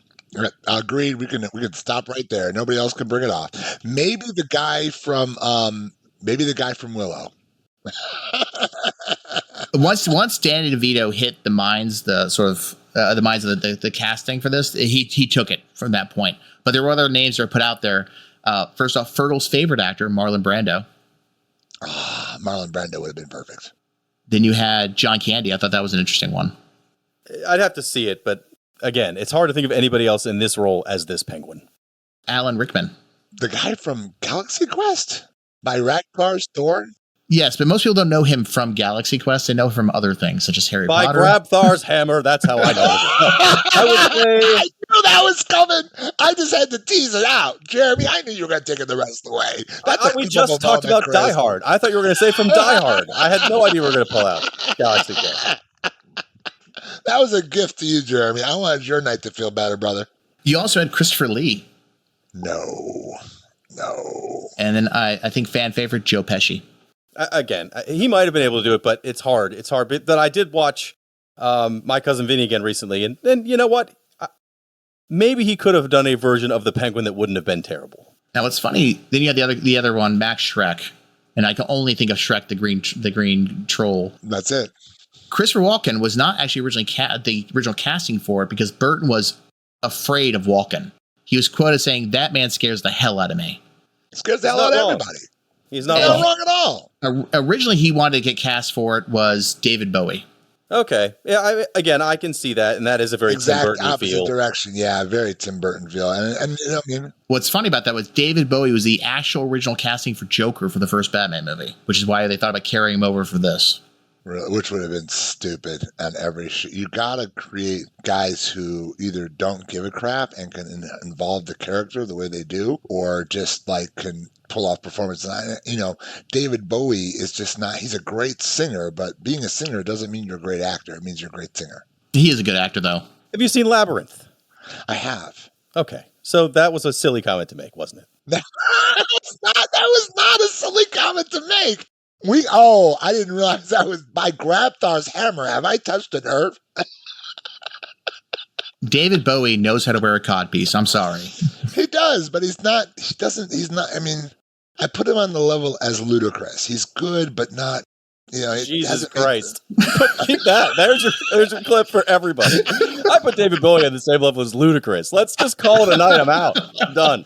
Agreed. We can stop right there. Nobody else can bring it off. Maybe the guy from Willow. Once Danny DeVito hit the minds, the minds of the casting for this, he took it from that point. But there were other names that were put out there. First off, Fergel's favorite actor, Marlon Brando. Marlon Brando would have been perfect. Then you had John Candy. I thought that was an interesting one. I'd have to see it, but again, it's hard to think of anybody else in this role as this Penguin. Alan Rickman. The guy from Galaxy Quest by Ragnar Thorne. Yes, but most people don't know him from Galaxy Quest. They know him from other things, such as Harry Potter. By Grabthar's hammer, that's how I know it. I would say... I knew that was coming. I just had to tease it out. Jeremy, I knew you were going to take it the rest of the way. We just talked about Die Hard. I thought you were going to say from Die Hard. I had no idea we were going to pull out Galaxy Quest. That was a gift to you, Jeremy. I wanted your night to feel better, brother. You also had Christopher Lee. No. And then I think fan favorite, Joe Pesci. Again, he might have been able to do it, but it's hard. It's hard. But that I did watch My Cousin Vinny again recently, and then you know what? Maybe he could have done a version of the Penguin that wouldn't have been terrible. Now, what's funny? Then you have the other one, Max Shrek, and I can only think of Shrek the green troll. That's it. Christopher Walken was not actually originally the original casting for it because Burton was afraid of Walken. He was quoted saying, "That man scares the hell out of me." Scares the hell out of everybody. He's not wrong at all. Originally, he wanted to get cast for it was David Bowie. Okay. Yeah. I can see that, and that is a very Tim Burton opposite feel. direction. Yeah, very Tim Burton feel. And you know, I mean, what's funny about that was David Bowie was the actual original casting for Joker for the first Batman movie, which is why they thought about carrying him over for this. Which would have been stupid on every show. You gotta create guys who either don't give a crap and can involve the character the way they do, or just like can pull off performance. And you know, David Bowie is just not. He's a great singer, but being a singer doesn't mean you're a great actor. It means you're a great singer. He is a good actor, though. Have you seen Labyrinth? I have. Okay, so that was a silly comment to make, wasn't it? That was not a silly comment to make. I didn't realize that was by Grabthar's hammer. Have I touched a nerve? David Bowie knows how to wear a codpiece. I'm sorry. He does, but he's not, I mean, I put him on the level as Ludacris. He's good, but not, you know. Jesus Christ. Keep that. There's your clip for everybody. I put David Bowie on the same level as Ludacris. Let's just call it a night. I'm out. I'm done.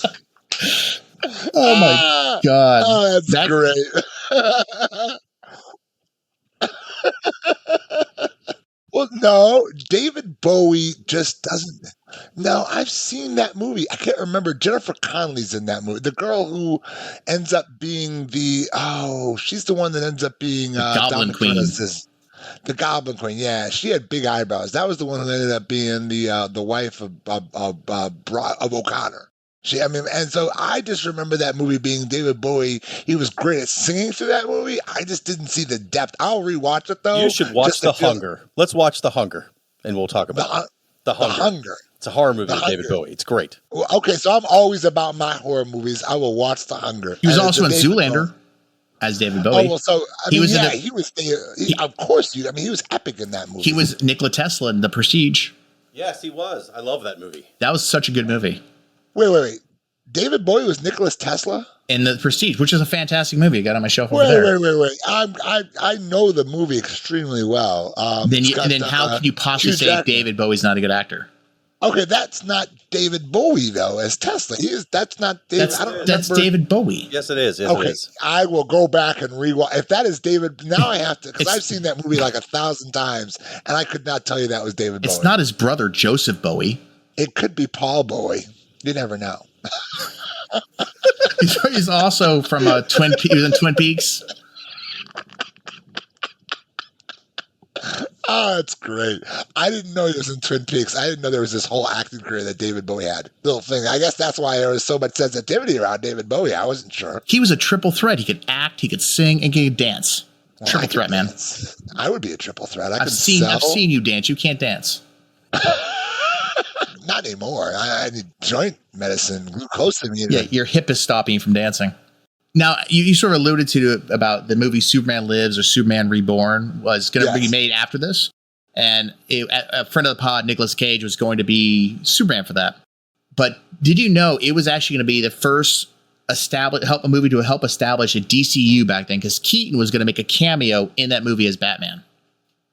Oh my God. Oh, that's great. Well, no, David Bowie just doesn't. No, I've seen that movie. I can't remember. Jennifer Connelly's in that movie. The girl who ends up being she's the one that ends up being the Goblin Queen. The Goblin Queen, yeah. She had big eyebrows. That was the one who ended up being the wife of O'Connor. And so I just remember that movie being David Bowie. He was great at singing through that movie. I just didn't see the depth. I'll rewatch it, though. You should watch The Hunger. Let's watch The Hunger, and we'll talk about it. The Hunger. It's a horror movie with David Bowie. It's great. Well, okay, so I'm always about my horror movies. I will watch The Hunger. He was also in Zoolander as David Bowie. Oh, well, so, he was of course, he was epic in that movie. He was Nikola Tesla in The Prestige. Yes, he was. I love that movie. That was such a good movie. Wait. David Bowie was Nicholas Tesla? In The Prestige, which is a fantastic movie. I got on my shelf over there. Wait. I know the movie extremely well. Then how can you possibly say David Bowie's not a good actor? Okay, that's not David Bowie, though, as Tesla. That's not David. That's David Bowie. Yes, it is. Yes, okay, it is. I will go back and rewatch. If that is David, now I have to, because I've seen that movie like 1,000 times, and I could not tell you that was David Bowie. It's not his brother, Joseph Bowie. It could be Paul Bowie. You never know. He's also from he was in Twin Peaks. Oh, that's great. I didn't know he was in Twin Peaks. I didn't know there was this whole acting career that David Bowie had. Little thing. I guess that's why there was so much sensitivity around David Bowie. I wasn't sure. He was a triple threat. He could act, he could sing, and he could dance. Triple threat, man. I would be a triple threat. I've seen you dance. You can't dance. Not anymore. I need joint medicine, glucose. Yeah, your hip is stopping you from dancing. Now, you sort of alluded to about the movie Superman Lives or Superman Reborn was going to be made after this. And a friend of the pod, Nicolas Cage, was going to be Superman for that. But did you know it was actually going to be the first movie to help establish a DCU back then? Because Keaton was going to make a cameo in that movie as Batman.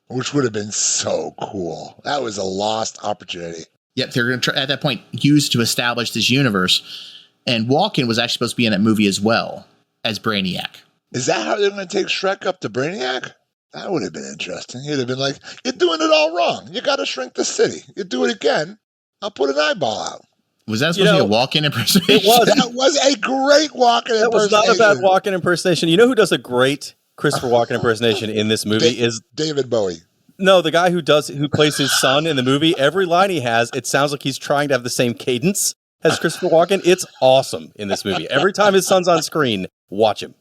Which would have been so cool. That was a lost opportunity. Yep, they're going to try, at that point, use to establish this universe. And Walken was actually supposed to be in that movie as well as Brainiac. Is that how they're going to take Shrek up to Brainiac? That would have been interesting. He'd have been like, "You're doing it all wrong. You got to shrink the city. You do it again, I'll put an eyeball out." Was that supposed to be a Walken impersonation? It was. That was a great Walken impersonation. That was not a bad Walken impersonation. You know who does a great Christopher Walken impersonation in this movie is David Bowie. No, the guy who plays his son in the movie. Every line he has, it sounds like he's trying to have the same cadence as Christopher Walken. It's awesome in this movie. Every time his son's on screen, watch him.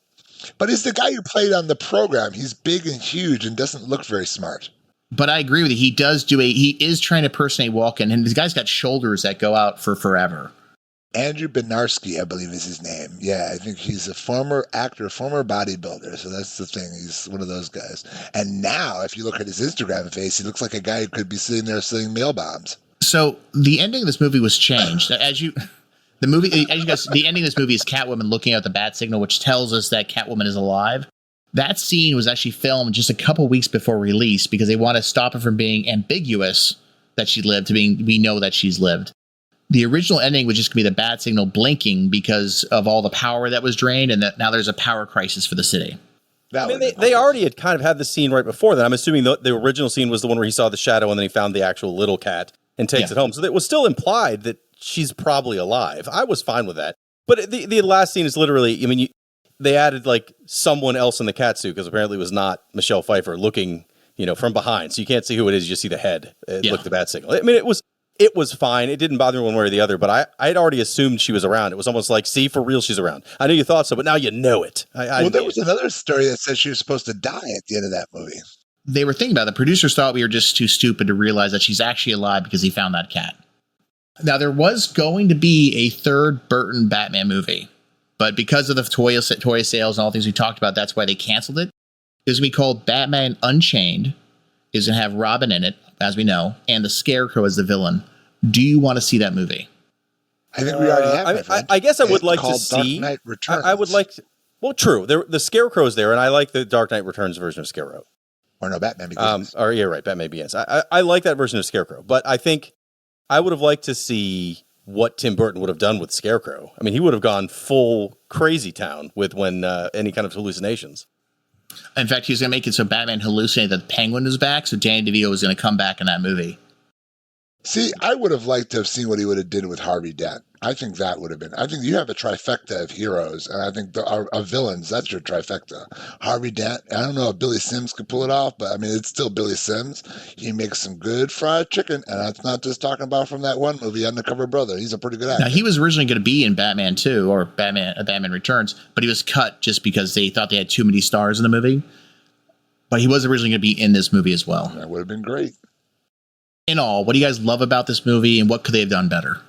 But he's the guy who played on the program. He's big and huge and doesn't look very smart. But I agree with you. He is trying to impersonate Walken, and this guy's got shoulders that go out for forever. Andrew Benarski, I believe is his name. Yeah, I think he's a former actor, former bodybuilder. So that's the thing. He's one of those guys. And now, if you look at his Instagram face, he looks like a guy who could be sitting there selling mail bombs. So the ending of this movie was changed. The ending of this movie is Catwoman looking at the bat signal, which tells us that Catwoman is alive. That scene was actually filmed just a couple weeks before release because they want to stop it from being ambiguous that she lived to being, we know that she's lived. The original ending was just going to be the bat signal blinking because of all the power that was drained, and that now there's a power crisis for the city. I mean, they already had kind of had the scene right before that. I'm assuming the original scene was the one where he saw the shadow and then he found the actual little cat and takes it home. So it was still implied that she's probably alive. I was fine with that. But the last scene is literally, I mean, they added like someone else in the cat suit because apparently it was not Michelle Pfeiffer looking, from behind. So you can't see who it is. You just see the head. Look the bat signal. I mean, it was fine. It didn't bother me one way or the other, but I had already assumed she was around. It was almost like, see, for real, she's around. I knew you thought so, but now you know it. There was another story that said she was supposed to die at the end of that movie. They were thinking about it. The producers thought we were just too stupid to realize that she's actually alive because he found that cat. Now, there was going to be a third Burton Batman movie, but because of the toy sales and all the things we talked about, that's why they canceled it. It was going to be called Batman Unchained. It was going to have Robin in it, as we know, and the Scarecrow as the villain. Do you want to see that movie? I think we already have. I guess I would like to see. Dark Knight Returns. I would like. Well, true. The Scarecrow's there, and I like the Dark Knight Returns version of Scarecrow. Or no, Batman Begins. Batman Begins. I like that version of Scarecrow, but I think I would have liked to see what Tim Burton would have done with Scarecrow. I mean, he would have gone full crazy town with any kind of hallucinations. In fact, he was going to make it so Batman hallucinated that the Penguin was back, so Danny DeVito was going to come back in that movie. See, I would have liked to have seen what he would have did with Harvey Dent. I think that would have been. I think you have a trifecta of heroes, and I think of villains. That's your trifecta. Harvey Dent. I don't know if Billy Sims could pull it off, but I mean, it's still Billy Sims. He makes some good fried chicken, and that's not just talking about from that one movie, Undercover Brother. He's a pretty good actor. Now, he was originally going to be in Batman 2 or Batman Returns, but he was cut just because they thought they had too many stars in the movie. But he was originally going to be in this movie as well. That would have been great. In all, what do you guys love about this movie, and what could they have done better?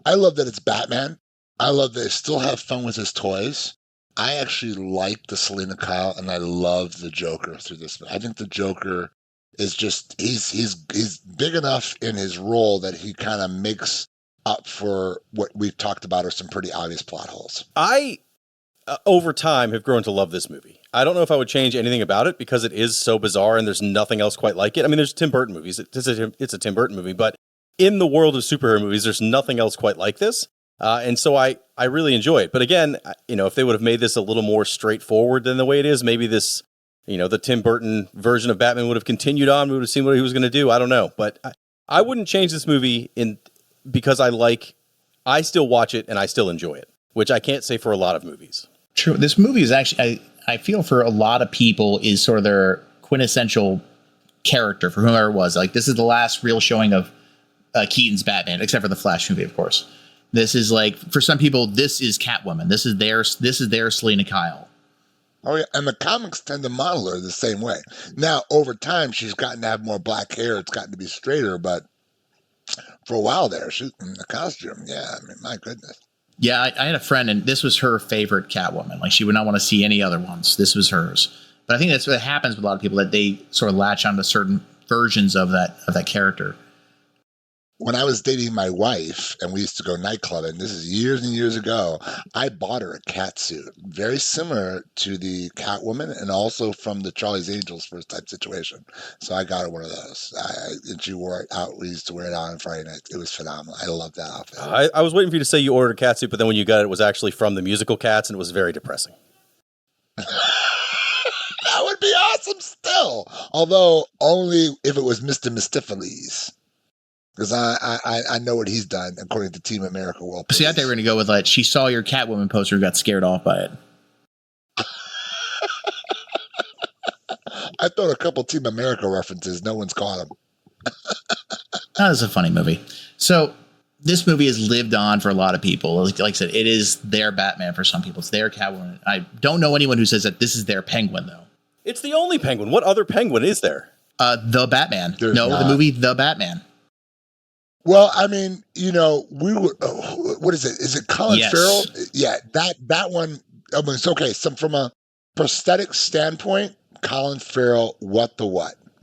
I love that it's Batman. I love that they still have fun with his toys. I actually like the Selena Kyle, and I love the Joker through this. I think the Joker is just he's big enough in his role that he kind of makes up for what we've talked about are some pretty obvious plot holes. I over time have grown to love this movie. I don't know if I would change anything about it because it is so bizarre and there's nothing else quite like it. I mean, there's Tim Burton movies. It's a Tim Burton movie, but in the world of superhero movies, there's nothing else quite like this. And so I really enjoy it. But again, if they would have made this a little more straightforward than the way it is, maybe this, the Tim Burton version of Batman would have continued on. We would have seen what he was going to do. I don't know. But I wouldn't change this movie because I still watch it and I still enjoy it, which I can't say for a lot of movies. True. This movie is actually, I feel for a lot of people, is sort of their quintessential character for whomever it was. Like, this is the last real showing of Keaton's Batman, except for the Flash movie, of course. This is like, for some people, this is Catwoman. This is their Selena Kyle. Oh yeah, and the comics tend to model her the same way. Now, over time, she's gotten to have more black hair. It's gotten to be straighter, but for a while there, she's in the costume. Yeah, I mean, my goodness. Yeah, I had a friend, and this was her favorite Catwoman. Like, she would not want to see any other ones. This was hers. But I think that's what happens with a lot of people, that they sort of latch onto certain versions of that character. When I was dating my wife and we used to go nightclubbing, this is years and years ago, I bought her a cat suit, very similar to the Catwoman and also from the Charlie's Angels first type situation. So I got her one of those. And she wore it out. We used to wear it on Friday night. It was phenomenal. I love that outfit. I was waiting for you to say you ordered a cat suit, but then when you got it, it was actually from the musical Cats, and it was very depressing. That would be awesome still. Although only if it was Mr. Mistopheles. Because I know what he's done, according to Team America World Police. See, I thought they were going to go with, like, she saw your Catwoman poster and got scared off by it. I thought a couple Team America references. No one's caught them. That is a funny movie. So this movie has lived on for a lot of people. Like I said, it is their Batman for some people. It's their Catwoman. I don't know anyone who says that this is their Penguin, though. It's the only Penguin. What other Penguin is there? The Batman. There's not. The movie The Batman. Well, I mean, we were. What is it? Is it Colin Yes. Farrell? Yeah, that one. I mean, it's okay. So from a prosthetic standpoint, Colin Farrell, what,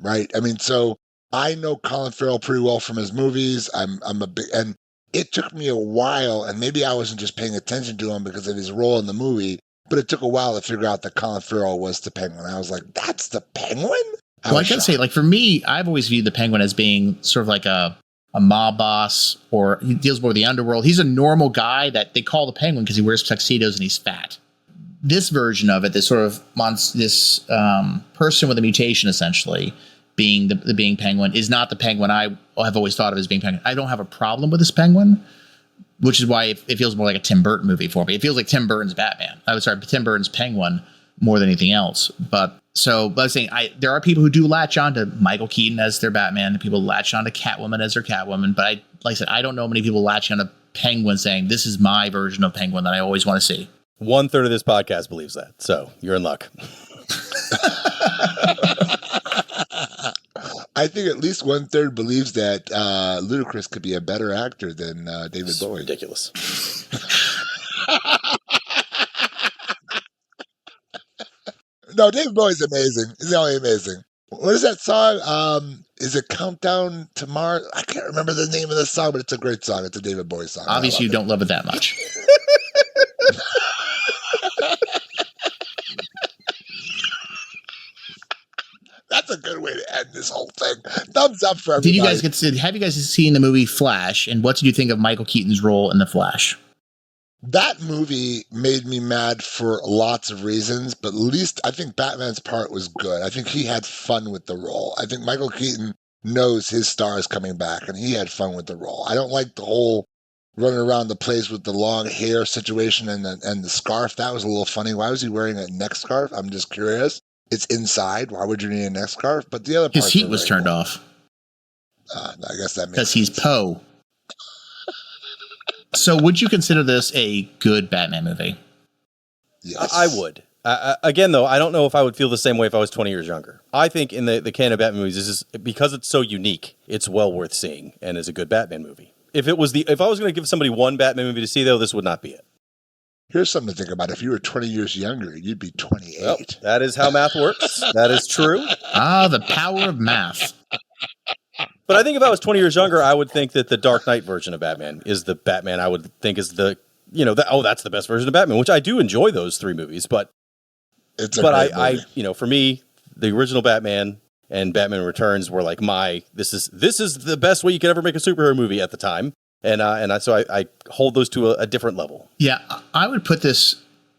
right? I mean, so I know Colin Farrell pretty well from his movies. I'm a big, and it took me a while, and maybe I wasn't just paying attention to him because of his role in the movie, but it took a while to figure out that Colin Farrell was the Penguin. I was like, that's the Penguin? Well, I can say, like, for me, I've always viewed the Penguin as being sort of like a mob boss, or he deals more with the underworld. He's a normal guy that they call the Penguin because he wears tuxedos and he's fat. This version of it, this sort of person with a mutation, essentially, being the being Penguin, is not the Penguin I have always thought of as being Penguin. I don't have a problem with this Penguin, which is why it feels more like a Tim Burton movie for me. It feels like Tim Burton's Batman. Tim Burton's Penguin more than anything else. But I was saying, there are people who do latch on to Michael Keaton as their Batman, and people latch on to Catwoman as their Catwoman. But like I said, I don't know many people latch on to Penguin saying, this is my version of Penguin that I always want to see. 1/3 of this podcast believes that. So you're in luck. I think at least 1/3 believes that Ludacris could be a better actor than David Bowie. Ridiculous. No, David Bowie's amazing. He's only amazing. What is that song? Is it Countdown to Mars? I can't remember the name of the song, but it's a great song. It's a David Bowie song. Obviously, you don't love it that much. That's a good way to end this whole thing. Thumbs up for everybody. Have you guys seen the movie Flash? And what did you think of Michael Keaton's role in The Flash? That movie made me mad for lots of reasons, but at least I think Batman's part was good. I think he had fun with the role. I think Michael Keaton knows his star is coming back, and he had fun with the role. I don't like the whole running around the place with the long hair situation and the scarf. That was a little funny. Why was he wearing a neck scarf? I'm just curious. It's inside. Why would you need a neck scarf? But the other part, his heat was turned off. I guess that makes because he's Poe. So would you consider this a good Batman movie? Yes. I would. Again, though, I don't know if I would feel the same way if I was 20 years younger. I think in the canon of Batman movies, this is because it's so unique, it's well worth seeing and is a good Batman movie. If I was going to give somebody one Batman movie to see, though, this would not be it. Here's something to think about. If you were 20 years younger, you'd be 28. Well, that is how math works. That is true. The power of math. But I think if I was 20 years younger, I would think that the Dark Knight version of Batman is the Batman I would think is that's the best version of Batman, which I do enjoy those three movies. But I for me, the original Batman and Batman Returns were like this is the best way you could ever make a superhero movie at the time. So I hold those to a different level. Yeah, I would put this,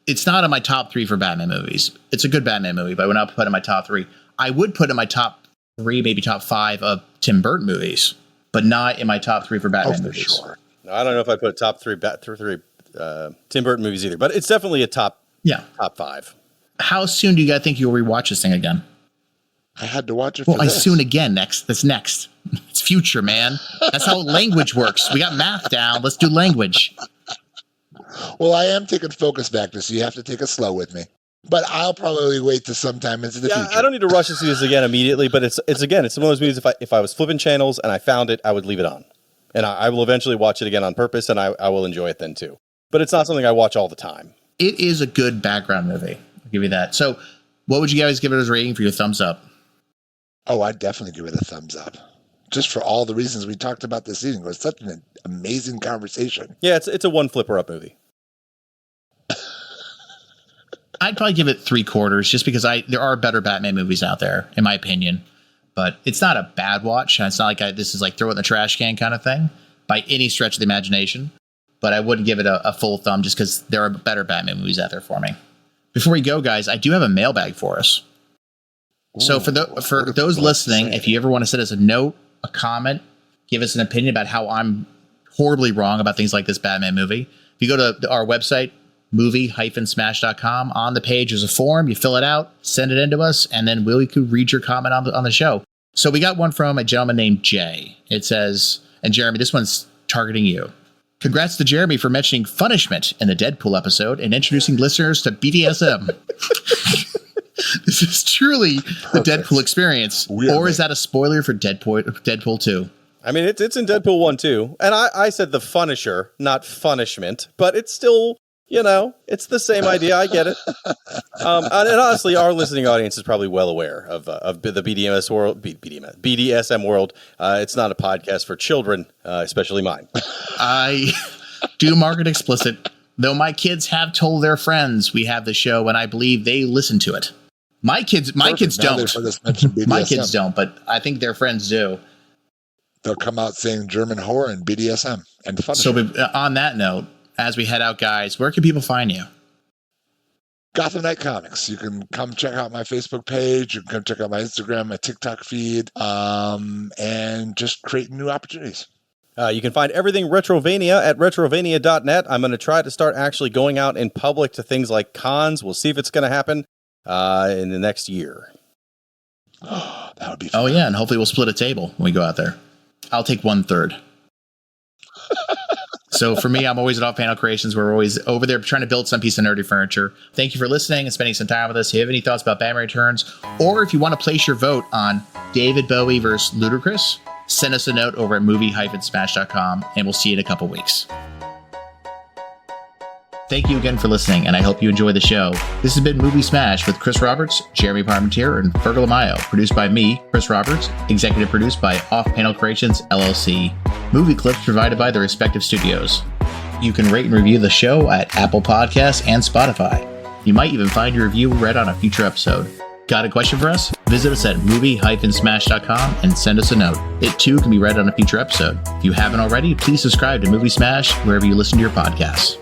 it's not in my top 3 for Batman movies. It's a good Batman movie, but I would not put it in my top 3. I would put it in my top 3, maybe top 5 of Tim Burton movies, but not in my top 3 for Batman movies. Sure. No, I don't know if I put top 3 Tim Burton movies either, but it's definitely a top 5. How soon do you guys think you'll rewatch this thing again? I had to watch it for this. Soon again. That's next. It's future, man. That's how language works. We got math down. Let's do language. Well, I am taking focus back so you have to take it slow with me. But I'll probably wait to sometime into the future. I don't need to rush to see this again immediately, but it's one of those movies, if I was flipping channels and I found it, I would leave it on. And I will eventually watch it again on purpose, and I will enjoy it then too. But it's not something I watch all the time. It is a good background movie. I'll give you that. So what would you guys give it as a rating for your thumbs up? Oh, I'd definitely give it a thumbs up. Just for all the reasons we talked about this evening. It was such an amazing conversation. Yeah, it's a one flipper up movie. I'd probably give it 3/4 just because there are better Batman movies out there, in my opinion. But it's not a bad watch. It's not like this is like throw it in the trash can kind of thing by any stretch of the imagination. But I wouldn't give it a full thumb just because there are better Batman movies out there for me. Before we go, guys, I do have a mailbag for us. Ooh, so for those listening, if you ever want to send us a note, a comment, give us an opinion about how I'm horribly wrong about things like this Batman movie, if you go to our website, movie-smash.com, on the page there's a form. You fill it out, send it in to us, and then we could read your comment on the show. So we got one from a gentleman named Jay. It says, and Jeremy, this one's targeting you. Congrats to Jeremy for mentioning punishment in the Deadpool episode and introducing listeners to BDSM. This is truly the Deadpool experience. Or is that a spoiler for Deadpool 2? I mean, it's in Deadpool 1 too. And I said the Funisher, not punishment, but it's still, it's the same idea. I get it. And honestly, our listening audience is probably well aware of the BDSM world. It's not a podcast for children, especially mine. I do mark it explicit, though my kids have told their friends we have the show, and I believe they listen to it. My kids don't. My kids don't, but I think their friends do. They'll come out saying German horror and BDSM and fun. So on that note, as we head out, guys, where can people find you? Gotham Knight Comics. You can come check out my Facebook page. You can come check out my Instagram, my TikTok feed, and just create new opportunities. You can find everything Retrovania at retrovania.net. I'm going to try to start actually going out in public to things like cons. We'll see if it's going to happen in the next year. That would be fun. Oh, yeah, and hopefully we'll split a table when we go out there. I'll take 1/3. So for me, I'm always at Off Panel Creations. We're always over there trying to build some piece of nerdy furniture. Thank you for listening and spending some time with us. If you have any thoughts about Batman Returns, or if you want to place your vote on David Bowie versus Ludacris, send us a note over at movie-smash.com, and we'll see you in a couple weeks. Thank you again for listening, and I hope you enjoy the show. This has been Movie Smash with Chris Roberts, Jeremy Parmentier, and Fergel Amayo. Produced by me, Chris Roberts. Executive produced by Off Panel Creations, LLC. Movie clips provided by the respective studios. You can rate and review the show at Apple Podcasts and Spotify. You might even find your review read on a future episode. Got a question for us? Visit us at movie-smash.com and send us a note. It too can be read on a future episode. If you haven't already, please subscribe to Movie Smash wherever you listen to your podcasts.